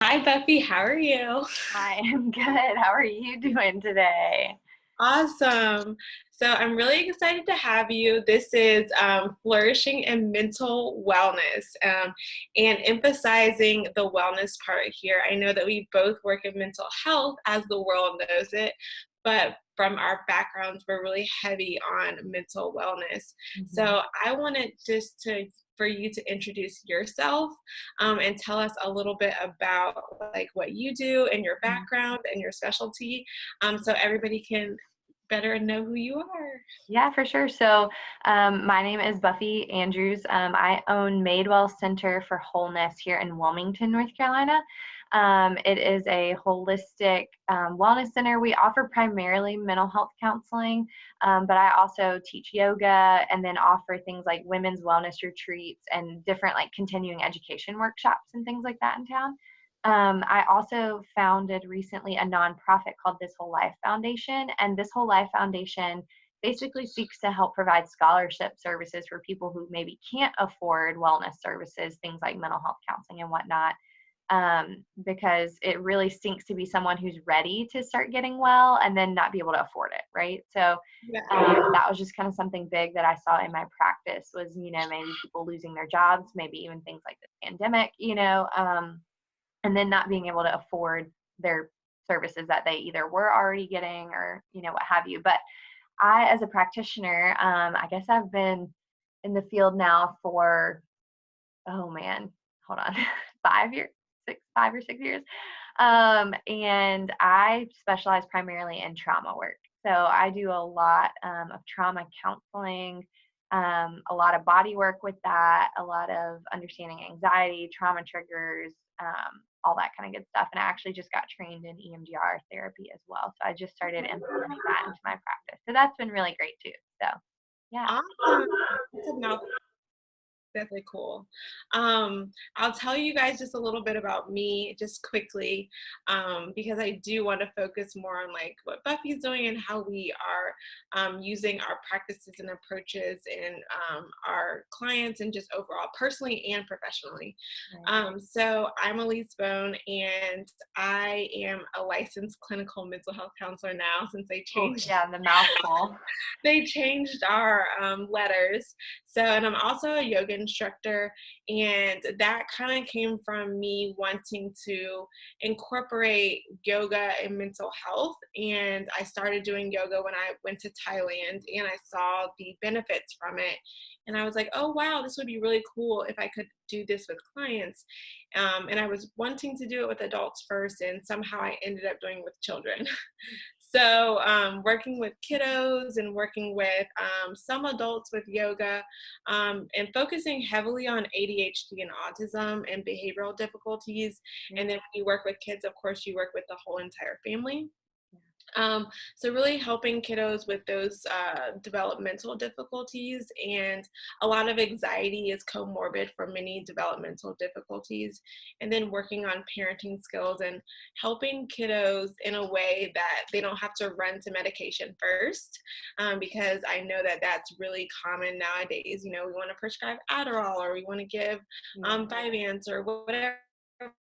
Hi, Buffy. How are you? I am good. How are you doing today? Awesome. So I'm really excited to have you. This is flourishing and mental wellness and emphasizing the wellness part here. I know that we both work in mental health as the world knows it, but from our backgrounds, we're really heavy on mental wellness. Mhm. So I wanted just to for you to introduce yourself and tell us a little bit about like what you do and your Mhm. background and your specialty, so everybody can better know who you are. Yeah, for sure. So, my name is Buffy Andrews. I own Madewell Center for Wholeness here in Wilmington, North Carolina. It is a holistic wellness center. We offer primarily mental health counseling, but I also teach yoga and then offer things like women's wellness retreats and different like continuing education workshops and things like that in town. I also founded recently a nonprofit called This Whole Life Foundation, and This Whole Life Foundation basically seeks to help provide scholarship services for people who maybe can't afford wellness services, things like mental health counseling and whatnot, because it really stinks to be someone who's ready to start getting well and then not be able to afford it, right? So Yeah. that was just kind of something big that I saw in my practice was, maybe people losing their jobs, maybe even things like the pandemic, and then not being able to afford their services that they either were already getting or what have you. But I, as a practitioner, I guess I've been in the field now for, oh man, hold on, 5 years, 5 or 6 years. And I specialize primarily in trauma work. So I do a lot of trauma counseling, a lot of body work with that, a lot of understanding anxiety, trauma triggers, all that kind of good stuff. And I actually just got trained in EMDR therapy as well. So I just started implementing that into my practice. So that's been really great too. So yeah. Awesome. That's a mouthful. Definitely cool. I'll tell you guys just a little bit about me, just quickly, because I do want to focus more on like what Buffy's doing and how we are using our practices and approaches in our clients and just overall, personally and professionally. Right. So I'm Alyse and I am a licensed clinical mental health counselor now since they Oh changed yeah, the mouthful. they changed our letters. So, and I'm also a yoga instructor, and that kind of came from me wanting to incorporate yoga and mental health. And I started doing yoga when I went to Thailand, and I saw the benefits from it. And I was like, oh, wow, this would be really cool if I could do this with clients. And I was wanting to do it with adults first, and somehow I ended up doing it with children. So, working with kiddos and working with some adults with yoga, and focusing heavily on ADHD and autism and behavioral difficulties. And then when you work with kids, of course, you work with the whole entire family. Um, so really helping kiddos with those developmental difficulties, and a lot of anxiety is comorbid for many developmental difficulties, and then working on parenting skills and helping kiddos in a way that they don't have to run to medication first, because I know that that's really common nowadays. You know, we want to prescribe Adderall or we want to give Yeah. Vyvanse or whatever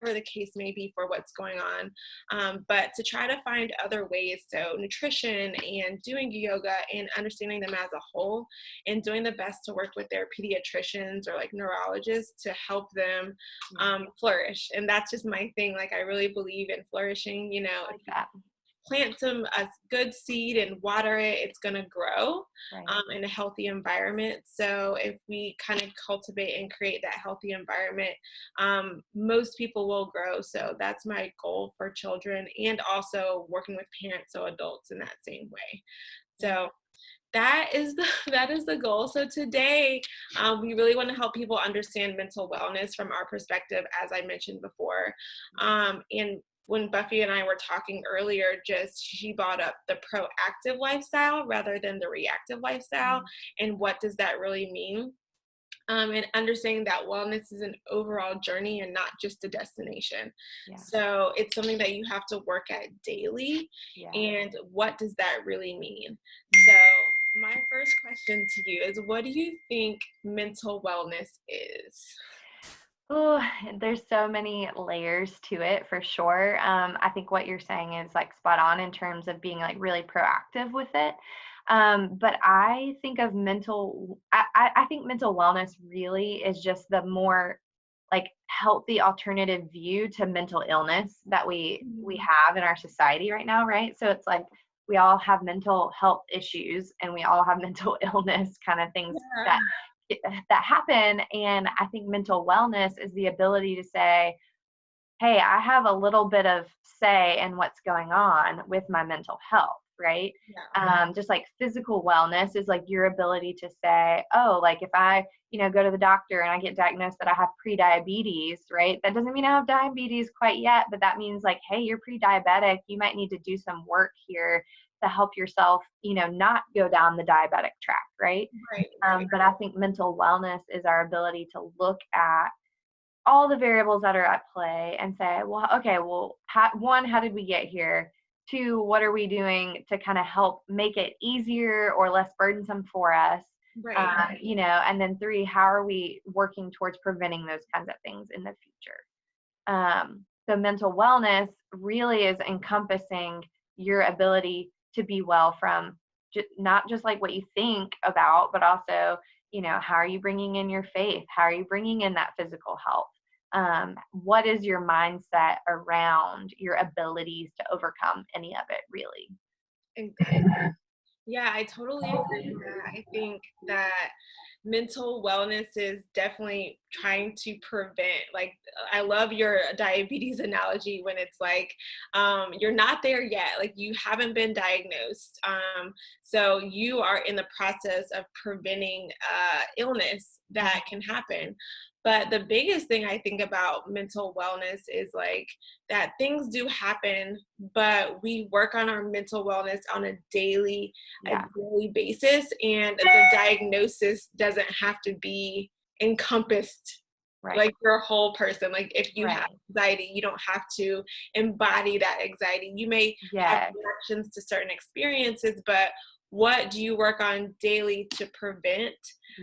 the case may be for what's going on, but to try to find other ways. So nutrition and doing yoga and understanding them as a whole, and doing the best to work with their pediatricians or like neurologists to help them flourish. And that's just my thing. Like I really believe in flourishing. You know, I if like that. plant a good seed and water it, it's going to grow Right. in a healthy environment. So if we kind of cultivate and create that healthy environment, most people will grow. So that's my goal for children, and also working with parents, so adults in that same way. Yeah. So that is the that is the goal. So today, we really want to help people understand mental wellness from our perspective, as I mentioned before. And when Buffy and I were talking earlier, just she brought up the proactive lifestyle rather than the reactive lifestyle, Mhm. and what does that really mean? And understanding that wellness is an overall journey and not just a destination. Yeah. So it's something that you have to work at daily. Yeah. And what does that really mean? So, Mhm. my first question to you is, what do you think mental wellness is? Oh, there's so many layers to it for sure. I think what you're saying is like spot on in terms of being like really proactive with it. But I think of I think mental wellness really is just the more like healthy alternative view to mental illness that we Mhm. have in our society right now, right? So it's like we all have mental health issues and we all have mental illness kind of things Yeah. that happen. And I think mental wellness is the ability to say, hey, I have a little bit of say in what's going on with my mental health, right? Yeah. Just like physical wellness is like your ability to say, oh, like if I, go to the doctor and I get diagnosed that I have pre-diabetes, right? That doesn't mean I have diabetes quite yet, but that means like, hey, you're pre-diabetic. You might need to do some work here to help yourself, not go down the diabetic track, right? Right, right. But I think mental wellness is our ability to look at all the variables that are at play and say, well, okay, well, one, how did we get here? Two, what are we doing to kind of help make it easier or less burdensome for us? Right. And then three, how are we working towards preventing those kinds of things in the future? So mental wellness really is encompassing your ability to be well from not just like what you think about, but also, how are you bringing in your faith? How are you bringing in that physical health? What is your mindset around your abilities to overcome any of it, really? Exactly. Yeah, I totally agree with that. I think that mental wellness is definitely trying to prevent, like, I love your diabetes analogy when it's like, you're not there yet, like, you haven't been diagnosed. So you are in the process of preventing illness that can happen. But the biggest thing I think about mental wellness is like that things do happen, but we work on our mental wellness on a Yeah, daily basis, and the diagnosis doesn't have to be encompassed right, like your whole person. Like if you have right. anxiety, you don't have to embody that anxiety. You may have Yes, reactions to certain experiences, but what do you work on daily to prevent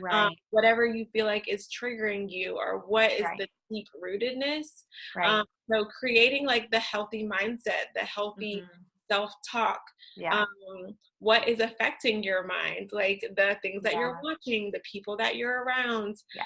right, whatever you feel like is triggering you, or what is right, the deep rootedness? right. So creating like the healthy mindset, the healthy Hmm. self-talk, Yeah, um, what is affecting your mind, like the things that you're yeah, watching, the people that you're around, yeah.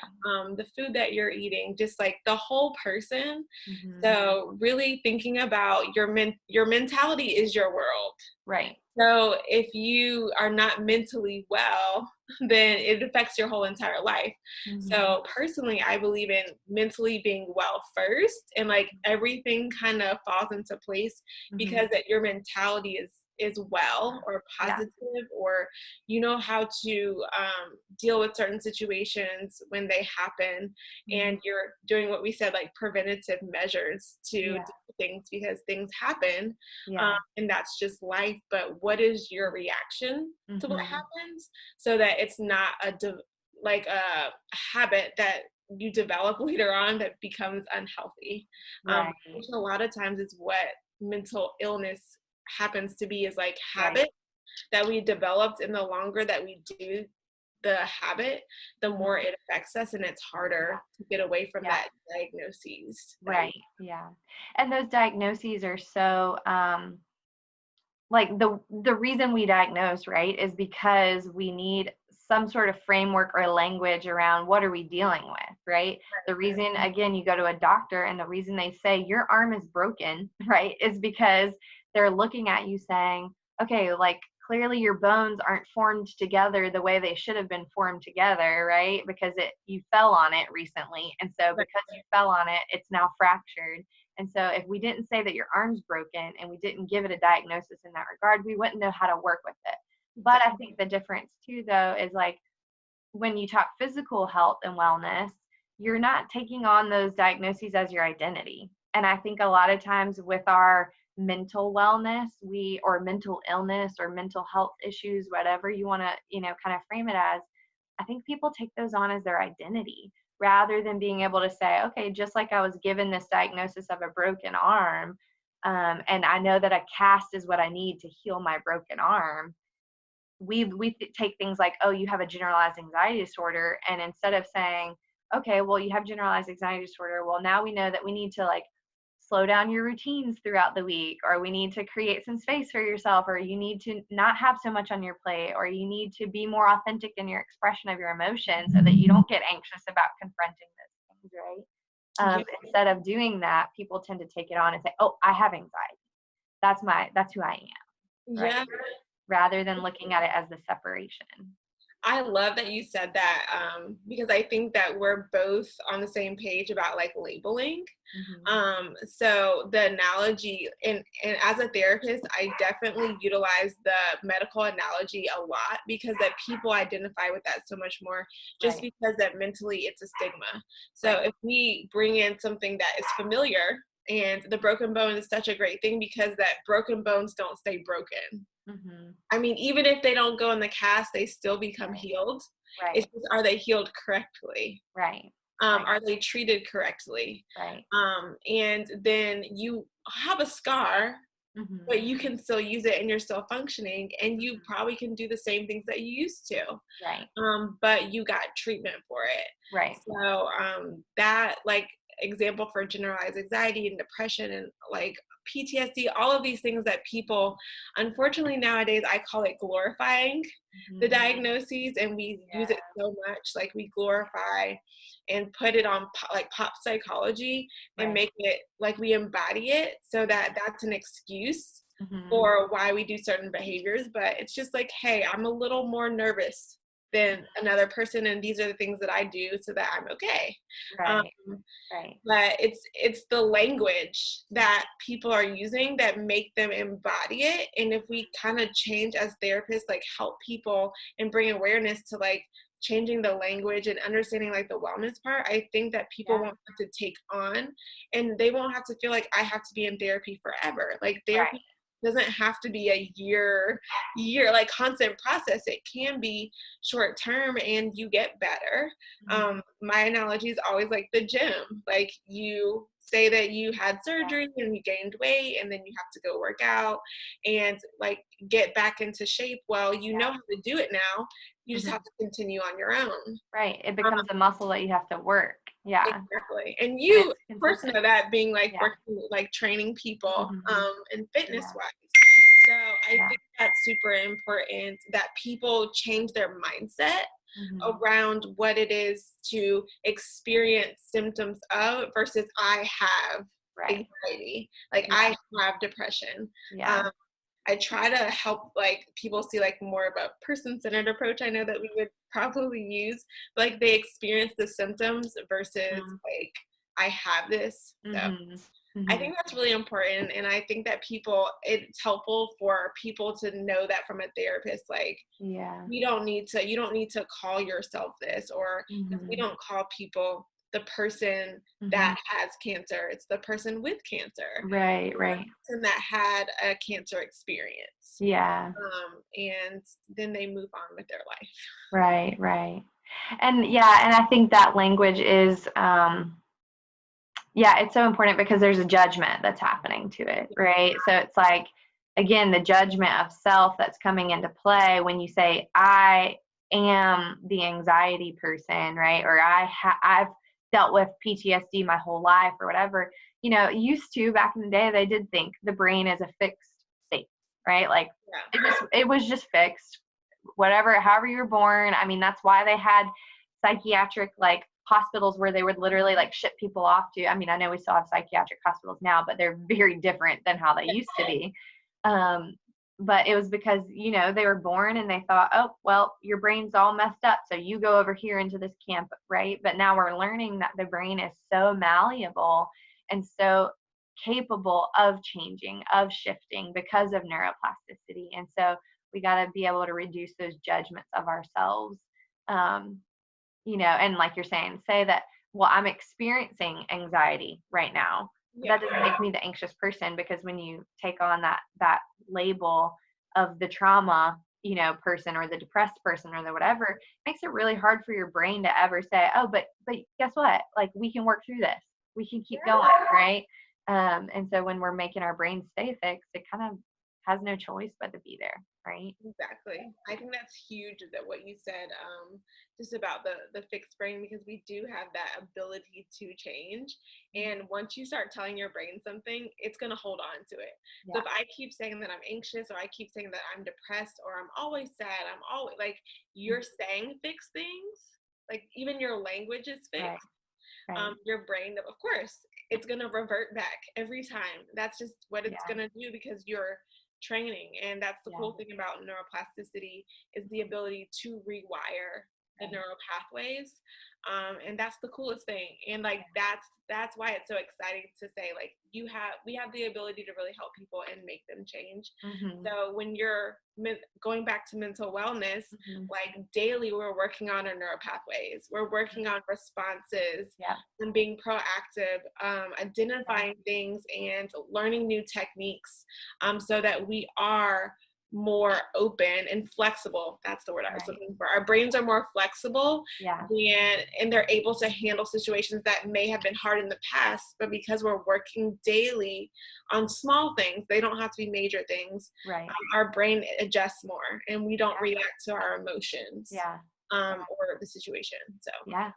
the food that you're eating, just like the whole person. Hmm. So really thinking about your mentality is your world. Right. So if you are not mentally well, then it affects your whole entire life. Hmm. So personally, I believe in mentally being well first, and like everything kind of falls into place Hmm. because that your mentality is well or Yeah. positive, or you know how to deal with certain situations when they happen, Hmm. and you're doing what we said, like preventative measures to Yeah. do things because things happen, Yeah. and that's just life. But what is your reaction to what Hmm. happens, so that it's not like a habit that you develop later on that becomes unhealthy. Right. Which a lot of times is what mental illness happens to be, is like Right. habit that we developed, and the longer that we do the habit, the more Mhm. it affects us, and it's Yeah. harder to get away from Yeah. that diagnoses that we. Right. Yeah. And those diagnoses are so like the reason we diagnose, right, is because we need some sort of framework or language around what are we dealing with, right? The reason, again, you go to a doctor and the reason they say your arm is broken, right, is because they're looking at you saying, okay, like clearly your bones aren't formed together the way they should have been formed together, right? Because you fell on it recently. And so Right. because you fell on it, it's now fractured. And so if we didn't say that your arm's broken and we didn't give it a diagnosis in that regard, we wouldn't know how to work with it. But I think the difference too, though, is like when you talk physical health and wellness, you're not taking on those diagnoses as your identity. And I think a lot of times with our mental wellness, or mental illness or mental health issues, whatever you want to, kind of frame it as, I think people take those on as their identity rather than being able to say, okay, just like I was given this diagnosis of a broken arm, and I know that a cast is what I need to heal my broken arm. We take things like, oh, you have a generalized anxiety disorder, and instead of saying, okay, well, you have generalized anxiety disorder. Well, now we know that we need to like slow down your routines throughout the week, or we need to create some space for yourself, or you need to not have so much on your plate, or you need to be more authentic in your expression of your emotions so that you don't get anxious about confronting those things, right? Yeah. Instead of doing that, people tend to take it on and say, oh, I have anxiety. That's who I am, right? Yeah. Rather than looking at it as the separation. I love that you said that, because I think that we're both on the same page about like labeling. Mm-hmm. So the analogy, and as a therapist, I definitely utilize the medical analogy a lot because that people identify with that so much more, just Right. because that mentally it's a stigma. So Right. if we bring in something that is familiar, and the broken bone is such a great thing because that broken bones don't stay broken. Mm-hmm. I mean, even if they don't go in the cast, they still become Right. healed. It's Right. just, are they healed correctly? Right. Right. Are they treated correctly? Right. And then you have a scar, Mm-hmm. but you can still use it and you're still functioning, and you Mm-hmm. probably can do the same things that you used to. Right. But you got treatment for it. Right. So that like example for generalized anxiety and depression and like PTSD, all of these things that people, unfortunately nowadays, I call it glorifying the Mm-hmm. diagnoses, and we use Yeah. it so much, like we glorify and put it on like pop psychology and Right. make it like we embody it so that that's an excuse Mm-hmm. for why we do certain behaviors. But it's just like, hey, I'm a little more nervous than another person, and these are the things that I do so that I'm okay. um, Right. Right. but it's the language that people are using that make them embody it. And if we kind of change as therapists, like help people and bring awareness to like changing the language and understanding like the wellness part, I think that people Yeah. won't have to take on, and they won't have to feel like I have to be in therapy forever. Like Right. therapy doesn't have to be a year like constant process. It can be short term and you get better. Mm-hmm. My analogy is always like the gym. Like you say that you had Yeah. surgery and you gained weight, and then you have to go work out and like get back into shape. Well, you know Yeah. how to do it now. You just Mm-hmm. have to continue on your own. Right. It Um, becomes a muscle that you have to work. Yeah. exactly. And And you it's first consistent. know that being like Yeah. working like training people Mm-hmm. and fitness Yeah. wise. So I Yeah. think that's super important that people change their mindset Mm-hmm. around what it is to experience symptoms of versus I have Right. anxiety, like Yeah. I have depression. Yeah. um, I try to help like people see like more of a person-centered approach. I know that we would probably use, like they experience the symptoms versus Mm-hmm. like I have this. So Mm-hmm. I Mm-hmm. think that's really important, and I think that people, it's helpful for people to know that from a therapist, like Yeah. you don't need to call yourself this, or we Mm-hmm. don't call people the person Mm-hmm. that has cancer. It's the person with cancer, Right. or Right. the person that had a cancer experience. Yeah. And then they move on with their life. Right. Right. And yeah, and I think that language is yeah, it's so important because there's a judgment that's happening to it, right? So it's like, again, the judgment of self that's coming into play when you say, I am the anxiety person, right? Or I've dealt with PTSD my whole life or whatever. You know, used to back in the day, they did think the brain is a fixed state, right? Like Yeah. it was just fixed, whatever, however you were born. I mean, that's why they had psychiatric like hospitals where they would literally like ship people off to. I mean, I know we still have psychiatric hospitals now, but they're very different than how they used to be. Um, but it was because, you know, they were born and they thought, oh, well, your brain's all messed up, so you go over here into this camp, right? But now we're learning that the brain is so malleable and so capable of changing, of shifting because of neuroplasticity. And so we got to be able to reduce those judgments of ourselves. Um, you know, and like you're saying, say that, well, I'm experiencing anxiety right now. But Yeah. that doesn't make me the anxious person, because when you take on that label of the trauma, you know, person or the depressed person or the whatever, it makes it really hard for your brain to ever say, oh, but guess what? Like we can work through this. We can keep going, right? And so when we're making our brain stay fixed, it kind of has no choice but to be there, right? Exactly. I think that's huge that what you said, just about the fixed brain, because we do have that ability to change. And once you start telling your brain something, it's gonna hold on to it. So Yeah. if I keep saying that I'm anxious, or I keep saying that I'm depressed, or I'm always sad, I'm always like, you're saying fixed things, like even your language is Right. fixed. Right. Your brain, of course, it's going to revert back every time. That's just what it's Yeah. going to do, because you're training. And that's the Yeah. cool thing about neuroplasticity, is the ability to rewire the Right. neural pathways. And that's the coolest thing. And like that's why it's so exciting to say, like, we have the ability to really help people and make them change. Mm-hmm. So when you're going back to mental wellness, Mm-hmm. like daily we're working on our neural pathways, we're working on responses, Yeah. and being proactive, Right. identifying things and learning new techniques, so that we are more open and flexible. That's the word I was Right. looking for. Our brains are more flexible, Yeah. and they're able to handle situations that may have been hard in the past, but because we're working daily on small things, they don't have to be major things. Right. Our brain adjusts more, and we don't Yeah. react to our emotions, Yeah. or the situation. So Yeah.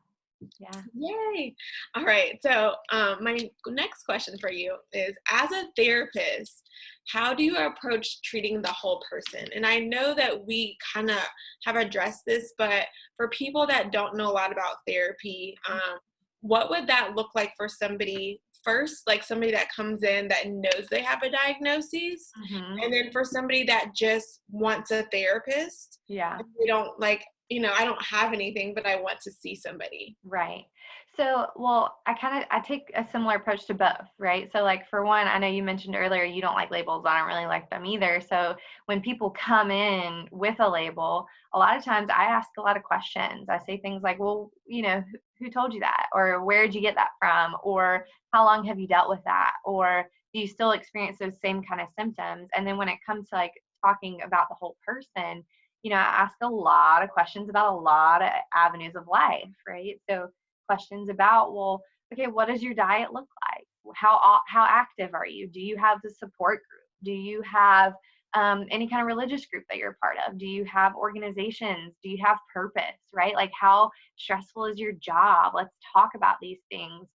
Yeah. yay. All right. So, my next question for you is, as a therapist, how do you approach treating the whole person? And I know that we kind of have addressed this, but for people that don't know a lot about therapy, what would that look like for somebody first, like somebody that comes in that knows they have a diagnosis, Mm-hmm. and then for somebody that just wants a therapist, Yeah. and they don't like, I don't have anything, but I want to see somebody. Right. So, well, I take a similar approach to both, right? So like for one, I know you mentioned earlier you don't like labels. I don't really like them either. So when people come in with a label, a lot of times I ask a lot of questions. I say things like, well, who told you that? Or where did you get that from? Or how long have you dealt with that? Or do you still experience those same kind of symptoms? And then when it comes to like talking about the whole person, I ask a lot of questions about a lot of avenues of life, right? So questions about, well, okay, what does your diet look like? How active are you? Do you have the support group? Do you have any kind of religious group that you're a part of? Do you have organizations? Do you have purpose, right? Like how stressful is your job? Let's talk about these things.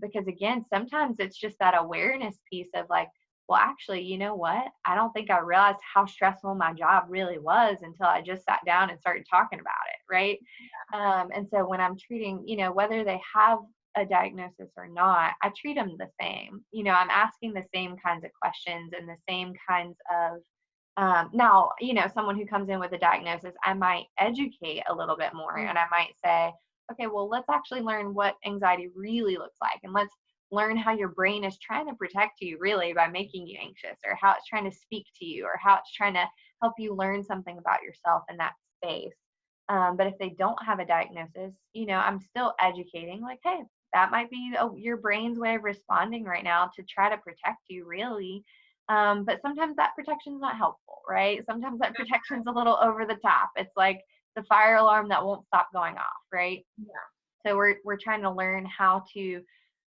Because again, sometimes it's just that awareness piece of like, well, actually, you know what? I don't think I realized how stressful my job really was until I just sat down and started talking about it, right? And so when I'm treating, whether they have a diagnosis or not, I treat them the same. I'm asking the same kinds of questions and the same kinds of, now, someone who comes in with a diagnosis, I might educate a little bit more and I might say, okay, well, let's actually learn what anxiety really looks like. And let's learn how your brain is trying to protect you really by making you anxious, or how it's trying to speak to you, or how it's trying to help you learn something about yourself in that space. But if they don't have a diagnosis, I'm still educating like, hey, that might be your brain's way of responding right now to try to protect you really. But sometimes that protection's not helpful, right? Sometimes that protection's a little over the top. It's like the fire alarm that won't stop going off, right? Yeah. So we're trying to learn how to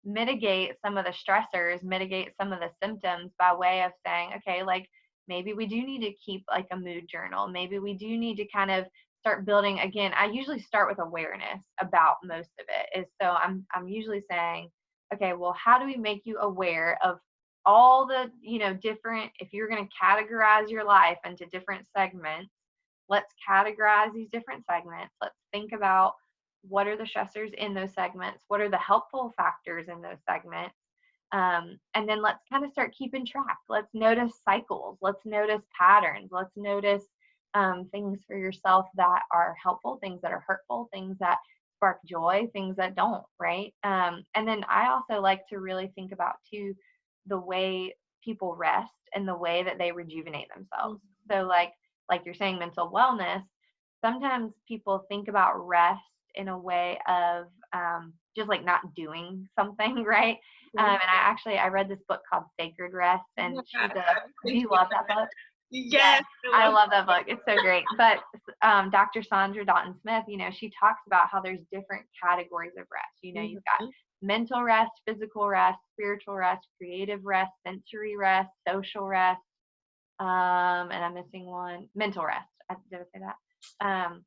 mitigate some of the stressors, mitigate some of the symptoms by way of saying, okay, like maybe we do need to keep like a mood journal. Maybe we do need to kind of start building again. I usually start with awareness about most of it. Is so I'm usually saying, okay, well, how do we make you aware of all the, different, if you're going to categorize your life into different segments, let's categorize these different segments. Let's think about what are the stressors in those segments, what are the helpful factors in those segments, and then let's kind of start keeping track. Let's notice cycles, let's notice patterns, let's notice things for yourself that are helpful, things that are hurtful, things that spark joy, things that don't, right? And then I also like to really think about too the way people rest and the way that they rejuvenate themselves. So like you're saying, mental wellness, sometimes people think about rest in a way of just like not doing something, right? And I read this book called Sacred Rest, Oh my and God, do you love that book? Yes, yes, I love that book. It's so great. But Dr. Sandra Dalton Smith, she talks about how there's different categories of rest. You've got mental rest, physical rest, spiritual rest, creative rest, sensory rest, social rest. And I'm missing one. Mental rest. Did I say that? Am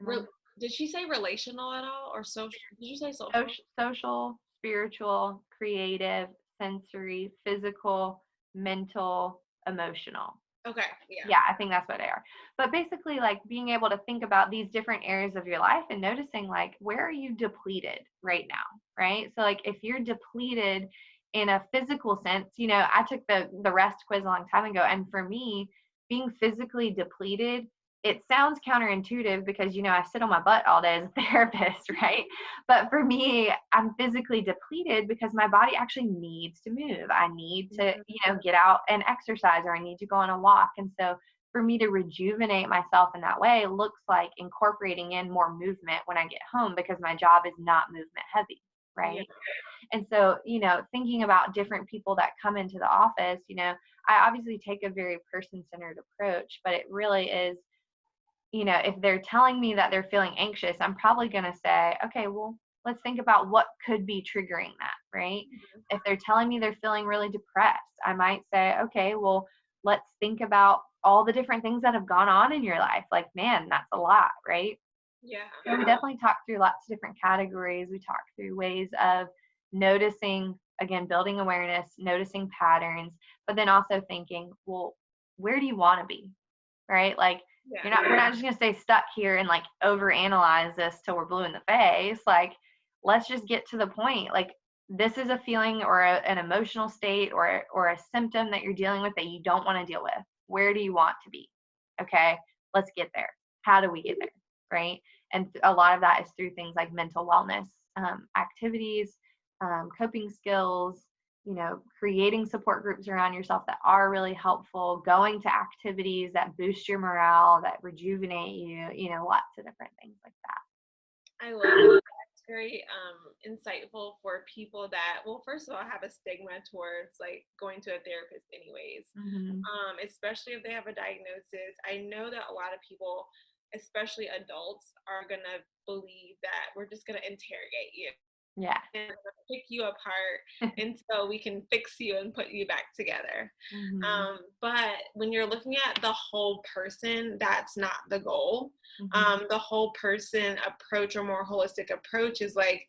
I Re- did she say relational at all or social? Did you say social? social, spiritual, creative, sensory, physical, mental, emotional. Okay, yeah. Yeah, I think that's what they are. But basically, like being able to think about these different areas of your life and noticing, like, where are you depleted right now, right? So, like, if you're depleted in a physical sense, I took the rest quiz a long time ago, and for me, being physically depleted, it sounds counterintuitive because I sit on my butt all day as a therapist, right? But for me, I'm physically depleted because my body actually needs to move. I need to, get out and exercise, or I need to go on a walk. And so for me to rejuvenate myself in that way looks like incorporating in more movement when I get home, because my job is not movement heavy, Yeah. right? And so, thinking about different people that come into the office, I obviously take a very person-centered approach, but it really is, if they're telling me that they're feeling anxious, I'm probably going to say, okay, well, let's think about what could be triggering that, right? If they're telling me they're feeling really depressed, I might say, okay, well, let's think about all the different things that have gone on in your life. Like, man, that's a lot, right? Yeah. So we definitely talk through lots of different categories. We talk through ways of noticing, again, building awareness, noticing patterns, but then also thinking, well, where do you want to be? Right? Like, Yeah. we're not just going to stay stuck here and like overanalyze this till we're blue in the face. Like, let's just get to the point. Like, this is a feeling or an emotional state or a symptom that you're dealing with that you don't want to deal with. Where do you want to be? Okay, let's get there. How do we get there? Right? And a lot of that is through things like mental wellness activities, coping skills, creating support groups around yourself that are really helpful, going to activities that boost your morale, that rejuvenate you, lots of different things like that. I love it. That's very insightful for people that, well, first of all, have a stigma towards like going to a therapist anyways. Mm-hmm. Especially if they have a diagnosis. I know that a lot of people, especially adults, are gonna believe that we're just gonna interrogate you Yeah. and pick you apart until we can fix you and put you back together. Mm-hmm. But when you're looking at the whole person, that's not the goal. Mm-hmm. The whole person approach or more holistic approach is like,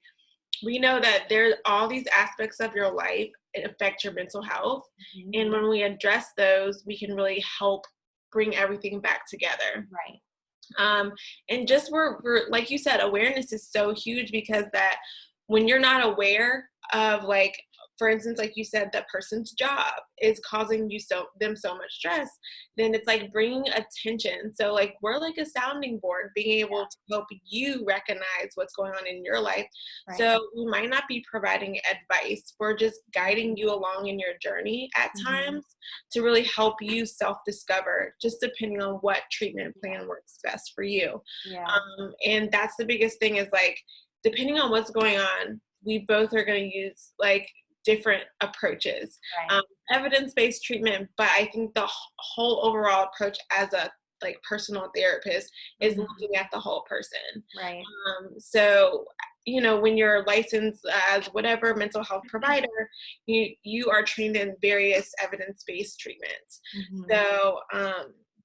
we know that there's all these aspects of your life it affect your mental health. Mm-hmm. And when we address those, we can really help bring everything back together. Right. And just we're like you said, awareness is so huge, because that when you're not aware of, like, for instance, like you said, that person's job is causing them so much stress, then it's like bringing attention. So like we're like a sounding board, being able to help you recognize what's going on in your life. Right. So we might not be providing advice, we're just guiding you along in your journey at times to really help you self-discover, just depending on what treatment plan works best for you. Yeah. And that's the biggest thing, is like, depending on what's going on, we both are going to use like different approaches, Right. Evidence-based treatment. But I think the whole overall approach as a like personal therapist is looking at the whole person. Right. So, when you're licensed as whatever mental health provider, you are trained in various evidence-based treatments. So,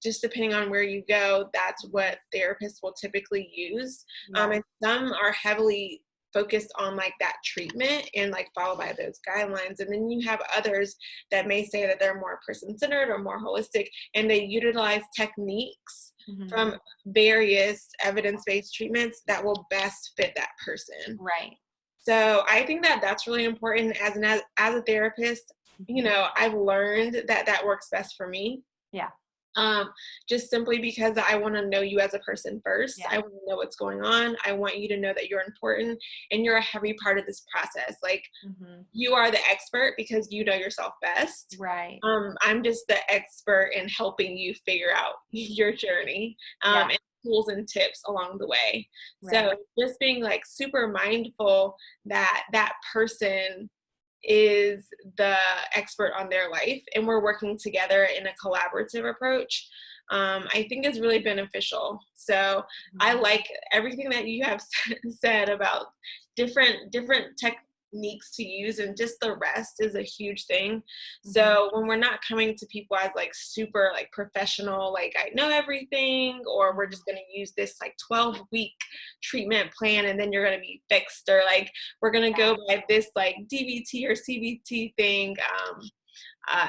just depending on where you go, that's what therapists will typically use. And some are heavily focused on like that treatment and like follow by those guidelines. And then you have others that may say that they're more person-centered or more holistic, and they utilize techniques from various evidence-based treatments that will best fit that person. Right. So I think that that's really important as a therapist. I've learned that works best for me. Yeah. Just simply because I want to know you as a person first. Yeah. I want to know what's going on. I want you to know that you're important and you're a heavy part of this process. Like, you are the expert because you know yourself best. Right. I'm just the expert in helping you figure out your journey, and tools and tips along the way. Right. So just being like super mindful that that person is the expert on their life and we're working together in a collaborative approach, I think is really beneficial. So I like everything that you have said about different techniques to use, and just the rest is a huge thing. Mm-hmm. So when we're not coming to people as like super like professional, like I know everything, or we're just going to use this like 12-week treatment plan and then you're going to be fixed, or like we're going to go by this like DBT or CBT thing,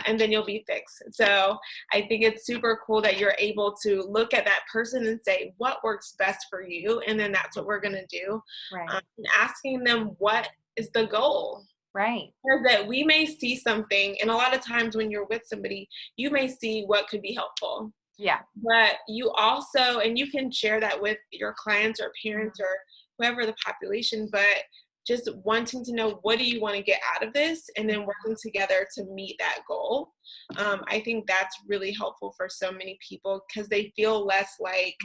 and then you'll be fixed. So I think it's super cool that you're able to look at that person and say, what works best for you? And then that's what we're going to do. Right. And asking them, what is the goal? Right. Or that we may see something, and a lot of times when you're with somebody, you may see what could be helpful. Yeah. But you also, and you can share that with your clients or parents or whoever the population, but just wanting to know, what do you want to get out of this? And then working together to meet that goal. I think that's really helpful for so many people, because they feel less like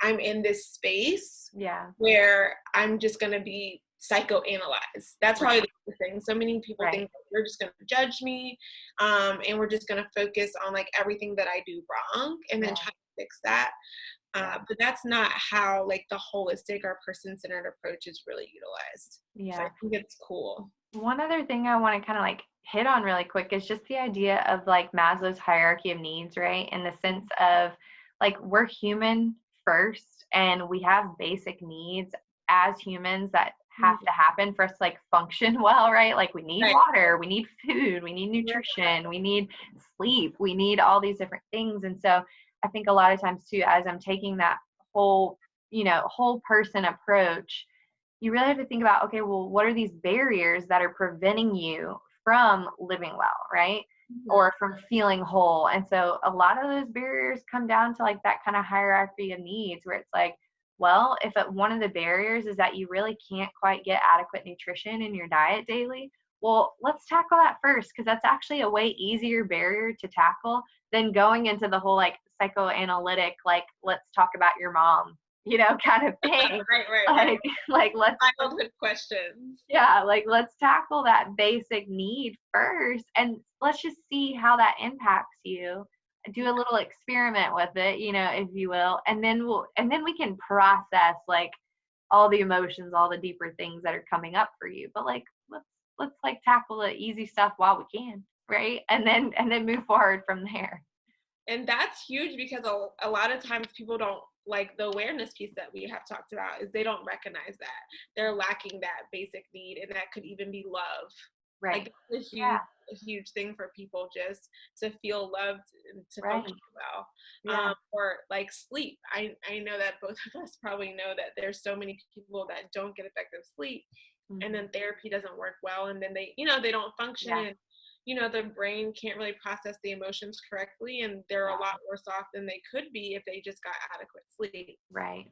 I'm in this space where I'm just going to be psychoanalyzed. That's probably the thing. So many people think that you're just going to judge me, and we're just going to focus on like everything that I do wrong and then try to fix that. But that's not how like the holistic or person-centered approach is really utilized. Yeah. So I think it's cool. One other thing I want to kind of like hit on really quick is just the idea of like Maslow's hierarchy of needs, right? In the sense of like, we're human first, and we have basic needs as humans that have to happen for us to like function well, right? Like we need water, we need food, we need nutrition, we need sleep, we need all these different things. And so I think a lot of times too, as I'm taking that whole person approach, you really have to think about, okay, well, what are these barriers that are preventing you from living well, right? Or from feeling whole? And so a lot of those barriers come down to like that kind of hierarchy of needs, where it's like, well, if one of the barriers is that you really can't quite get adequate nutrition in your diet daily, well, let's tackle that first, because that's actually a way easier barrier to tackle than going into the whole like psychoanalytic, like, let's talk about your mom, kind of thing. Like let's childhood questions. Yeah, like let's tackle that basic need first, and let's just see how that impacts you. Do a little experiment with it, if you will, and then we can process like all the emotions, all the deeper things that are coming up for you. But like let's like tackle the easy stuff while we can, right? And then move forward from there. And that's huge, because a lot of times people don't, like, the awareness piece that we have talked about is they don't recognize that they're lacking that basic need, and that could even be love. Right. Like, it's a huge thing for people, just to feel loved and to function well. Or like sleep. I know that both of us probably know that there's so many people that don't get effective sleep, and then therapy doesn't work well, and then they don't function, and the brain can't really process the emotions correctly, and they're a lot worse off than they could be if they just got adequate sleep. Right.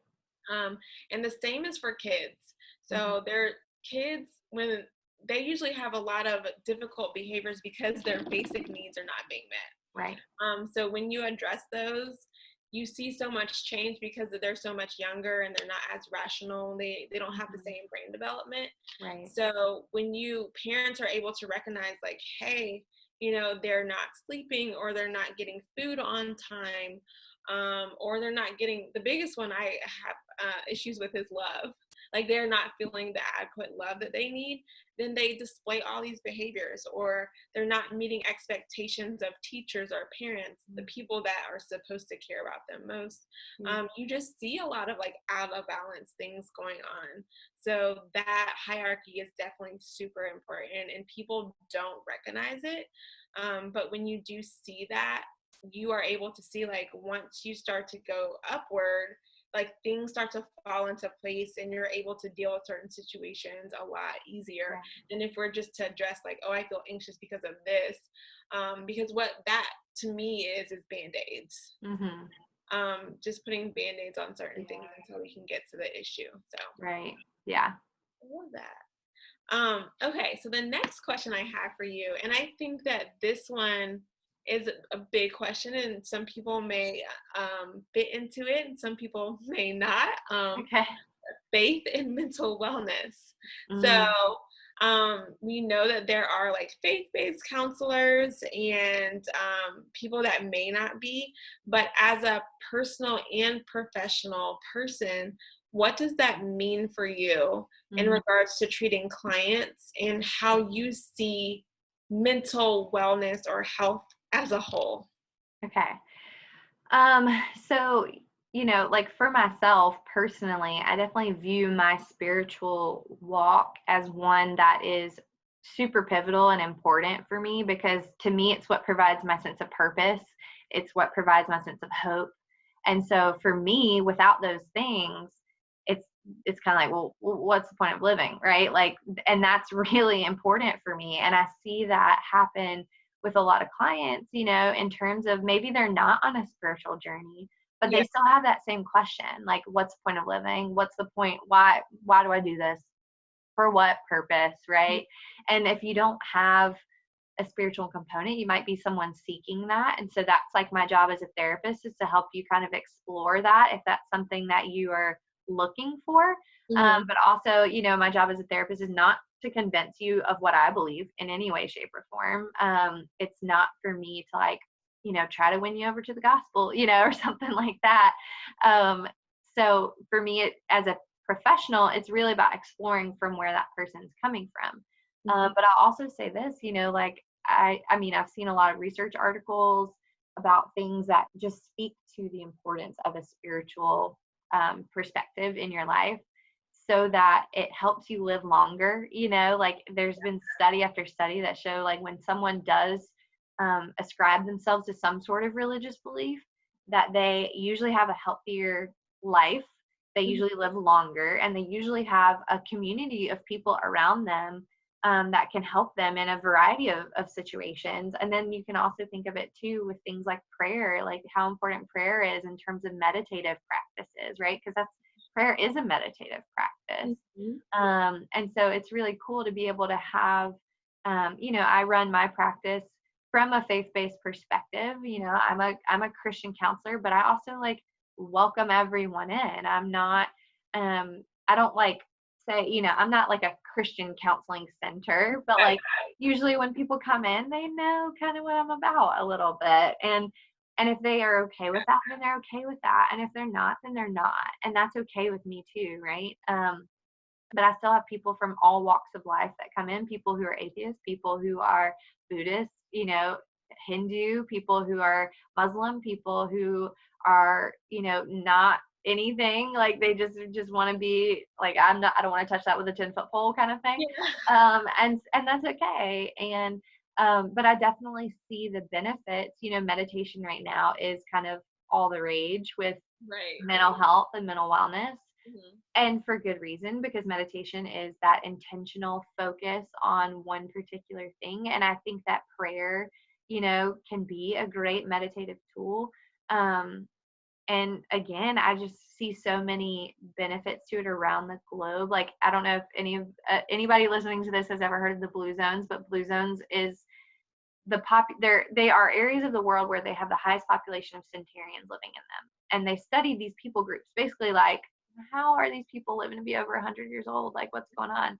And the same is for kids. So their kids, when they usually have a lot of difficult behaviors because their basic needs are not being met. Right. So when you address those, you see so much change, because they're so much younger and they're not as rational. They don't have the same brain development. Right. So when parents are able to recognize, like, hey, they're not sleeping, or they're not getting food on time, or they're not getting, the biggest one I have issues with is love. Like, they're not feeling the adequate love that they need, then they display all these behaviors, or they're not meeting expectations of teachers or parents, the people that are supposed to care about them most. You just see a lot of like out of balance things going on. So that hierarchy is definitely super important, and people don't recognize it. But when you do see that, you are able to see, like, once you start to go upward, like, things start to fall into place, and you're able to deal with certain situations a lot easier than if we're just to address, like, oh, I feel anxious because of this. Because what that to me is Band-Aids. Just putting Band-Aids on certain things until we can get to the issue. So Right. Yeah. I love that. Okay, so the next question I have for you, and I think that this one is a big question, and some people may fit into it, and some people may not. Faith and mental wellness. So we know that there are like faith-based counselors and people that may not be, but as a personal and professional person, what does that mean for you in Mhm. regards to treating clients and how you see mental wellness or health as a whole? Okay. So, like for myself personally, I definitely view my spiritual walk as one that is super pivotal and important for me because to me, it's what provides my sense of purpose. It's what provides my sense of hope. And so for me, without those things, it's it's kind of like, well, what's the point of living, right? Like, and that's really important for me. And I see that happen with a lot of clients, in terms of maybe they're not on a spiritual journey, but Yeah. they still have that same question, like, what's the point of living? What's the point? Why do I do this? For what purpose, right? And if you don't have a spiritual component, you might be someone seeking that. And so that's like my job as a therapist is to help you kind of explore that if that's something that you are looking for. Mhm. But also, my job as a therapist is not to convince you of what I believe in any way, shape, or form. It's not for me to like, try to win you over to the gospel, or something like that. So for me, as a professional, it's really about exploring from where that person's coming from. Mhm. But I'll also say this, like I mean, I've seen a lot of research articles about things that just speak to the importance of a spiritual perspective in your life so that it helps you live longer. Like there's been study after study that show like when someone does ascribe themselves to some sort of religious belief, that they usually have a healthier life. They Mhm. usually live longer and they usually have a community of people around them that can help them in a variety of situations. And then you can also think of it too with things like prayer, like how important prayer is in terms of meditative practices, right? Because that's prayer is a meditative practice. Mhm. And so it's really cool to be able to have, I run my practice from a faith-based perspective. I'm a Christian counselor, but I also like welcome everyone in. I don't like say, I'm not like a Christian counseling center, but like usually when people come in, they know kind of what I'm about a little bit. And if they are okay with that, then they're okay with that. And if they're not, then they're not. And that's okay with me too, right? But I still have people from all walks of life that come in, people who are atheists, people who are Buddhist, Hindu, people who are Muslim, people who are, not anything, like they just want to be like I don't want to touch that with a 10-foot pole kind of thing. Yeah. And that's okay. And but I definitely see the benefits. Meditation right now is kind of all the rage with Right. mental health and mental wellness, Mhm. and for good reason, because meditation is that intentional focus on one particular thing. And I think that prayer, can be a great meditative tool. Um, and again, I just see so many benefits to it around the globe. Like, I don't know if anybody listening to this has ever heard of the blue zones, but blue zones is they are areas of the world where they have the highest population of centurions living in them. And they studied these people groups, basically like, how are these people living to be over 100 years old? Like, what's going on?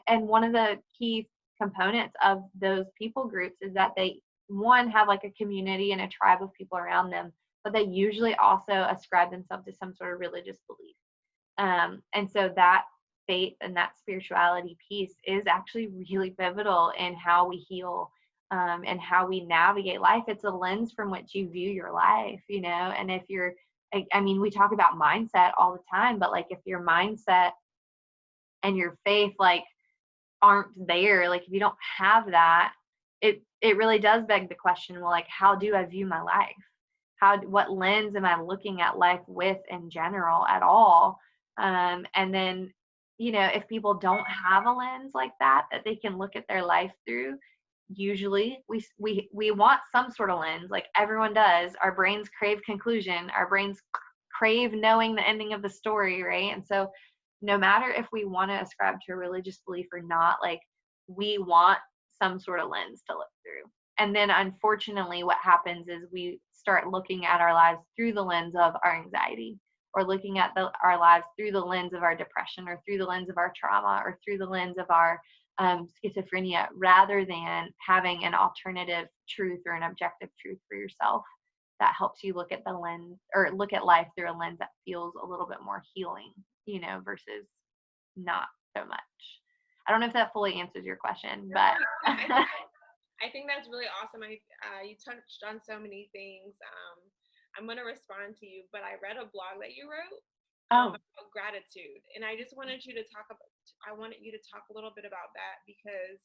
And one of the key components of those people groups is that they, one, have like a community and a tribe of people around them, but they usually also ascribe themselves to some sort of religious belief. And so that faith and that spirituality piece is actually really pivotal in how we heal, and how we navigate life. It's a lens from which you view your life, and if you're, I mean, we talk about mindset all the time, but like if your mindset and your faith like aren't there, like if you don't have that, it really does beg the question, well, like how do I view my life? What lens am I looking at life with in general at all? And then, if people don't have a lens like that they can look at their life through, usually we want some sort of lens, like everyone does. Our brains crave conclusion. Our brains crave knowing the ending of the story, right? And so no matter if we want to ascribe to a religious belief or not, like we want some sort of lens to look through. And then unfortunately, what happens is we start looking at our lives through the lens of our anxiety, or looking at our lives through the lens of our depression, or through the lens of our trauma, or through the lens of our schizophrenia, rather than having an alternative truth or an objective truth for yourself. that helps you look at the lens or look at life through a lens that feels a little bit more healing, versus not so much. I don't know if that fully answers your question, but I think that's really awesome. You touched on so many things. I'm gonna respond to you, but I read a blog that you wrote oh, about gratitude, and I just wanted you to talk about. I wanted you to talk a little bit about that because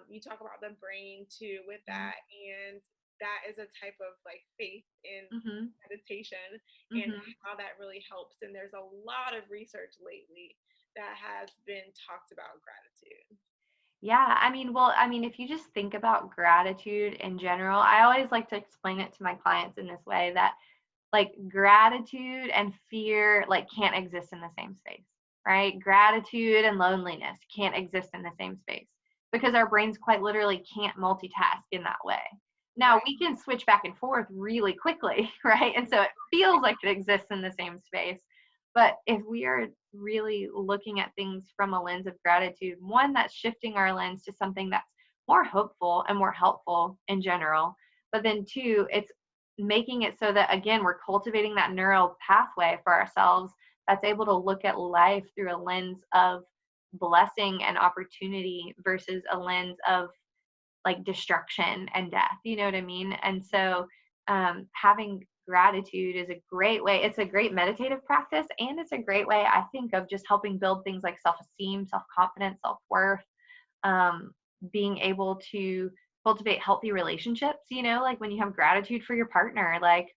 you talk about the brain too with that, and that is a type of like faith in mm-hmm, meditation and mm-hmm. how that really helps. And there's a lot of research lately that has been talked about gratitude. Yeah, if you just think about gratitude in general, I always like to explain it to my clients in this way that like gratitude and fear like can't exist in the same space, right? Gratitude and loneliness can't exist in the same space because our brains quite literally can't multitask in that way. Now Right. we can switch back and forth really quickly, right? And so it feels like it exists in the same space. But if we are really looking at things from a lens of gratitude, one, that's shifting our lens to something that's more hopeful and more helpful in general. But then two, it's making it so that, again, we're cultivating that neural pathway for ourselves that's able to look at life through a lens of blessing and opportunity versus a lens of like destruction and death. You know what I mean? And so having gratitude is a great way. It's a great meditative practice, and it's a great way, I think, of just helping build things like self-esteem, self-confidence, self-worth, um, being able to cultivate healthy relationships. Like when you have gratitude for your partner, like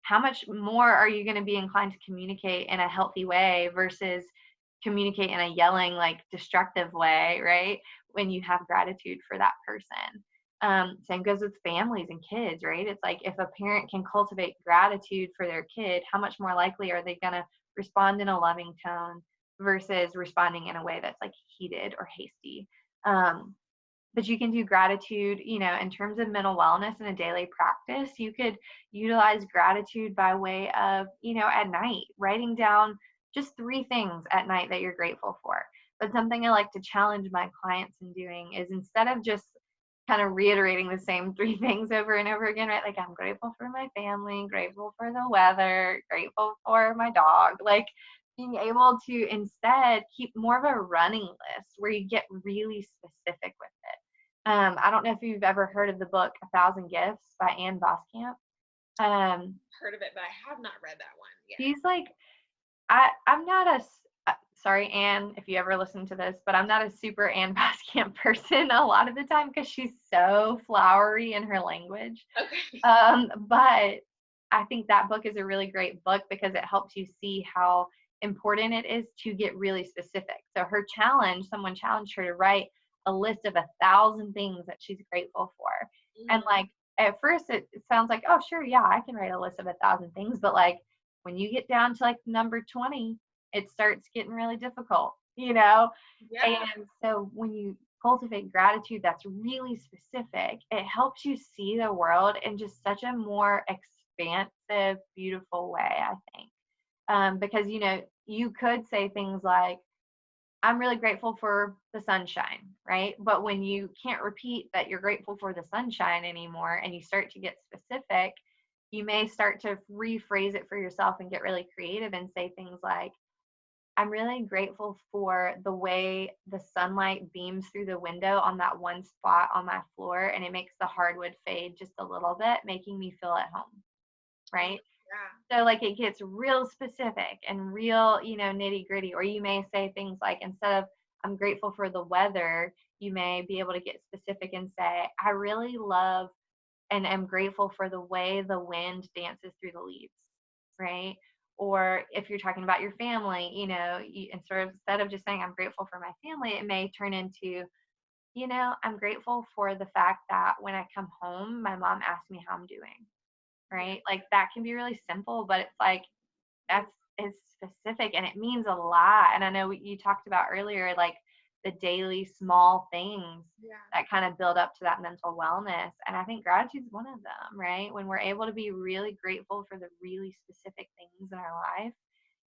how much more are you going to be inclined to communicate in a healthy way versus communicate in a yelling, like destructive way, right? When you have gratitude for that person. Same goes with families and kids, right? It's like if a parent can cultivate gratitude for their kid, how much more likely are they going to respond in a loving tone versus responding in a way that's like heated or hasty? Um, but you can do gratitude, in terms of mental wellness in a daily practice. You could utilize gratitude by way of, at night, writing down just 3 things at night that you're grateful for. But something I like to challenge my clients in doing is instead of just kind of reiterating the same 3 things over and over again, right? Like, I'm grateful for my family, grateful for the weather, grateful for my dog. Like, being able to instead keep more of a running list where you get really specific with it. I don't know if you've ever heard of the book A Thousand Gifts by Ann Voskamp. Heard of it, but I have not read that one yet. She's like, I'm not sorry, Anne, if you ever listen to this, but I'm not a super Ann Voskamp person a lot of the time because she's so flowery in her language. Okay. But I think that book is a really great book because it helps you see how important it is to get really specific. So someone challenged her to write a list of 1,000 things that she's grateful for. And like at first it sounds like, oh sure, yeah, I can write a list of 1,000 things. But like when you get down to like number 20, it starts getting really difficult, Yeah. And so when you cultivate gratitude that's really specific, it helps you see the world in just such a more expansive, beautiful way, I think. Because, you could say things like, I'm really grateful for the sunshine, right? But when you can't repeat that you're grateful for the sunshine anymore and you start to get specific, you may start to rephrase it for yourself and get really creative and say things like, I'm really grateful for the way the sunlight beams through the window on that one spot on my floor and it makes the hardwood fade just a little bit, making me feel at home, right? Yeah. So like it gets real specific and real, nitty gritty. Or you may say things like, instead of I'm grateful for the weather, you may be able to get specific and say, I really love and am grateful for the way the wind dances through the leaves, right? Or if you're talking about your family, instead of just saying I'm grateful for my family, it may turn into, I'm grateful for the fact that when I come home, my mom asks me how I'm doing, right? Like that can be really simple, but it's like it's specific and it means a lot. And I know you talked about earlier, like the daily small things Yeah. that kind of build up to that mental wellness. And I think gratitude is one of them, right? When we're able to be really grateful for the really specific things in our life,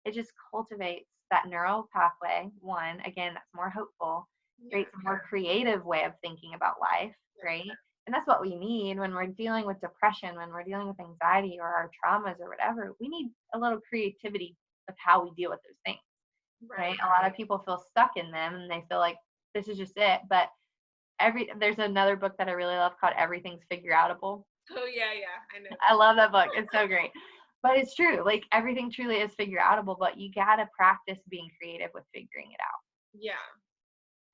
it just cultivates that neural pathway. One, again, that's more hopeful, Yeah. creates a more creative way of thinking about life, Yeah. right? And that's what we need when we're dealing with depression, when we're dealing with anxiety or our traumas or whatever. We need a little creativity of how we deal with those things, right? Right. A lot of people feel stuck in them and they feel like this is just it. But there's another book that I really love called Everything's Figure Outable. Oh yeah, yeah, I know. I love that book. It's so great. But it's true. Like everything truly is figure outable, but you gotta practice being creative with figuring it out. Yeah,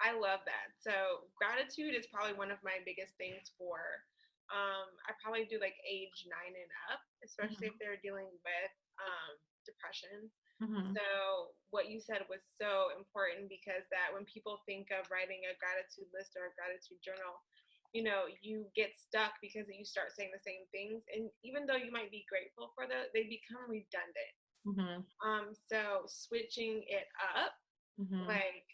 I love that. So gratitude is probably one of my biggest things for. I probably do like age 9 and up, especially if they're dealing with depression. Mm-hmm. So what you said was so important, because that when people think of writing a gratitude list or a gratitude journal, you get stuck because you start saying the same things, and even though you might be grateful for they become redundant. Mm-hmm. So switching it up, Mm-hmm. like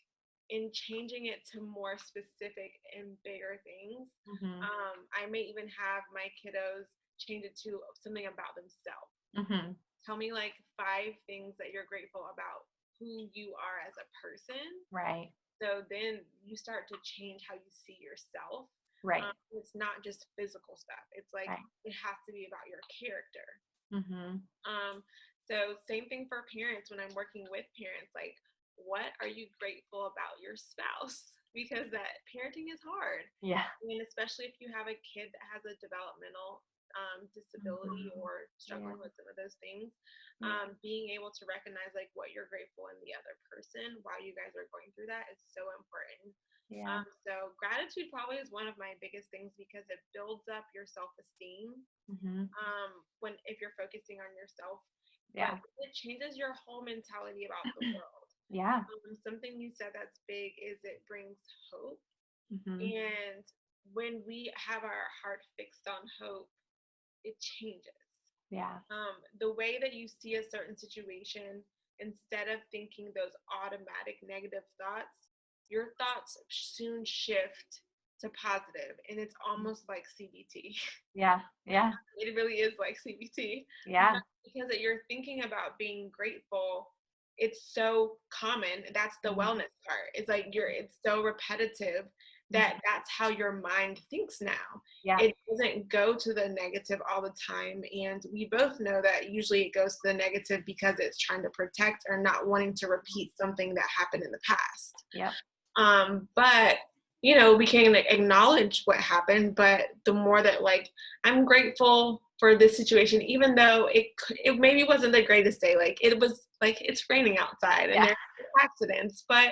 in changing it to more specific and bigger things. Mm-hmm. I may even have my kiddos change it to something about themselves. Mm-hmm. Tell me like 5 things that you're grateful about who you are as a person. Right. So then you start to change how you see yourself. Right. It's not just physical stuff. It's like Right. it has to be about your character. Mm-hmm. So same thing for parents. When I'm working with parents, like, what are you grateful about your spouse? Because that parenting is hard. Yeah. And especially if you have a kid that has a developmental disability Mm-hmm. or struggling with some of those things, being able to recognize like what you're grateful in the other person while you guys are going through that is so important. Yeah. So gratitude probably is one of my biggest things, because it builds up your self-esteem. Mm-hmm. If you're focusing on yourself, Yeah. but it changes your whole mentality about the world. Yeah. Something you said that's big is it brings hope. Mm-hmm. And when we have our heart fixed on hope, it changes. Yeah. The way that you see a certain situation, instead of thinking those automatic negative thoughts, your thoughts soon shift to positive, and it's almost like CBT. Yeah. Yeah. It really is like CBT. Yeah. Because you're thinking about being grateful, it's so common. That's the wellness part. It's like it's so repetitive that that's how your mind thinks now. Yeah. It doesn't go to the negative all the time. And we both know that usually it goes to the negative because it's trying to protect or not wanting to repeat something that happened in the past. Yep. But we can acknowledge what happened, but the more that like I'm grateful for this situation, even though it maybe wasn't the greatest day, like it was like it's raining outside and there's accidents, but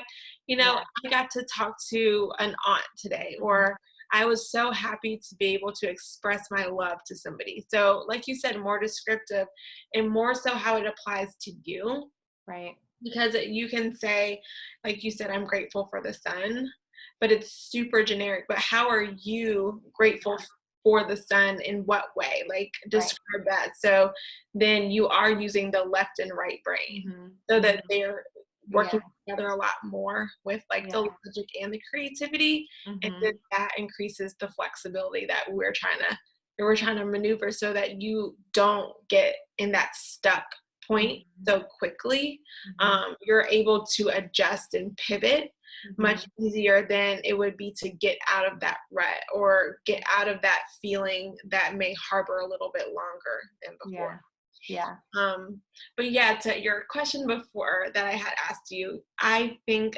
I got to talk to an aunt today, or I was so happy to be able to express my love to somebody. So like you said, more descriptive and more so how it applies to you. Right. Because you can say, like you said, I'm grateful for the sun, but it's super generic. But how are you grateful for the sun? In what way? Like describe that. So then you are using the left and right brain so that they're working together a lot more with like the logic and the creativity. And then that increases the flexibility that we're trying to maneuver, so that you don't get in that stuck point so quickly. You're able to adjust and pivot much easier than it would be to get out of that rut or get out of that feeling that may harbor a little bit longer than before. Yeah. But yeah, to your question before that I had asked you, I think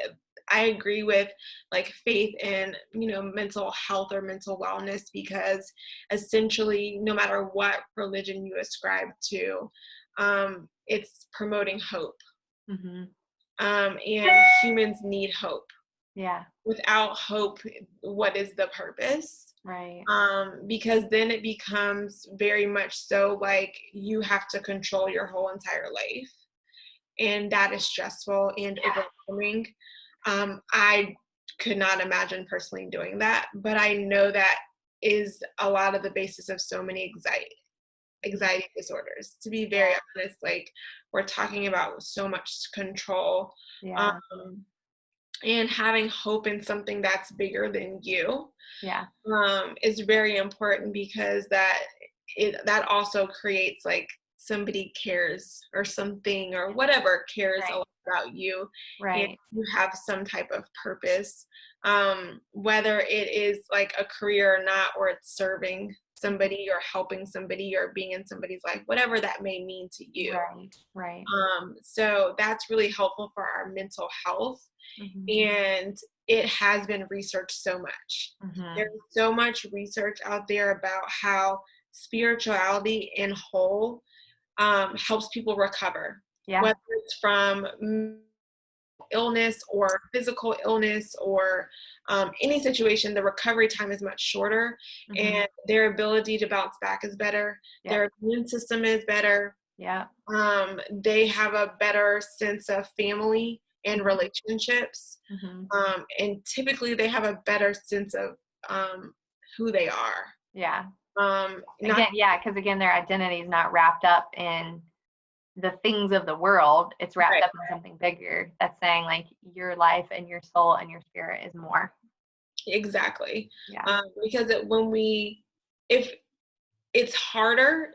I agree with like faith in, mental health or mental wellness, because essentially no matter what religion you ascribe to, it's promoting hope. And humans need hope. Yeah. Without hope, what is the purpose? Right. Because then it becomes very much so like you have to control your whole entire life. And that is stressful and overwhelming. I could not imagine personally doing that, but I know that is a lot of the basis of so many anxiety disorders. To be very honest, like we're talking about so much control. And having hope in something that's bigger than you is very important, because that also creates like somebody cares or something or whatever cares a lot about you, and Right. you have some type of purpose, whether it is like a career or not, or it's serving somebody or helping somebody or being in somebody's life, whatever that may mean to you. Right. Right. So that's really helpful for our mental health. Mhm. And it has been researched so much. Mhm. There's so much research out there about how spirituality in whole helps people recover, Yeah. whether it's from illness or physical illness or any situation. The recovery time is much shorter, Mhm. and their ability to bounce back is better. Yep. Their immune system is better. Yeah. They have a better sense of family and Mhm. relationships. Mhm. And typically they have a better sense of who they are. Yeah. Not Again, yeah, because again, their identity is not wrapped up in the things of the world. It's wrapped right, up in something bigger that's saying like your life and your soul and your spirit is more. exactly. Yeah. Because if it's harder,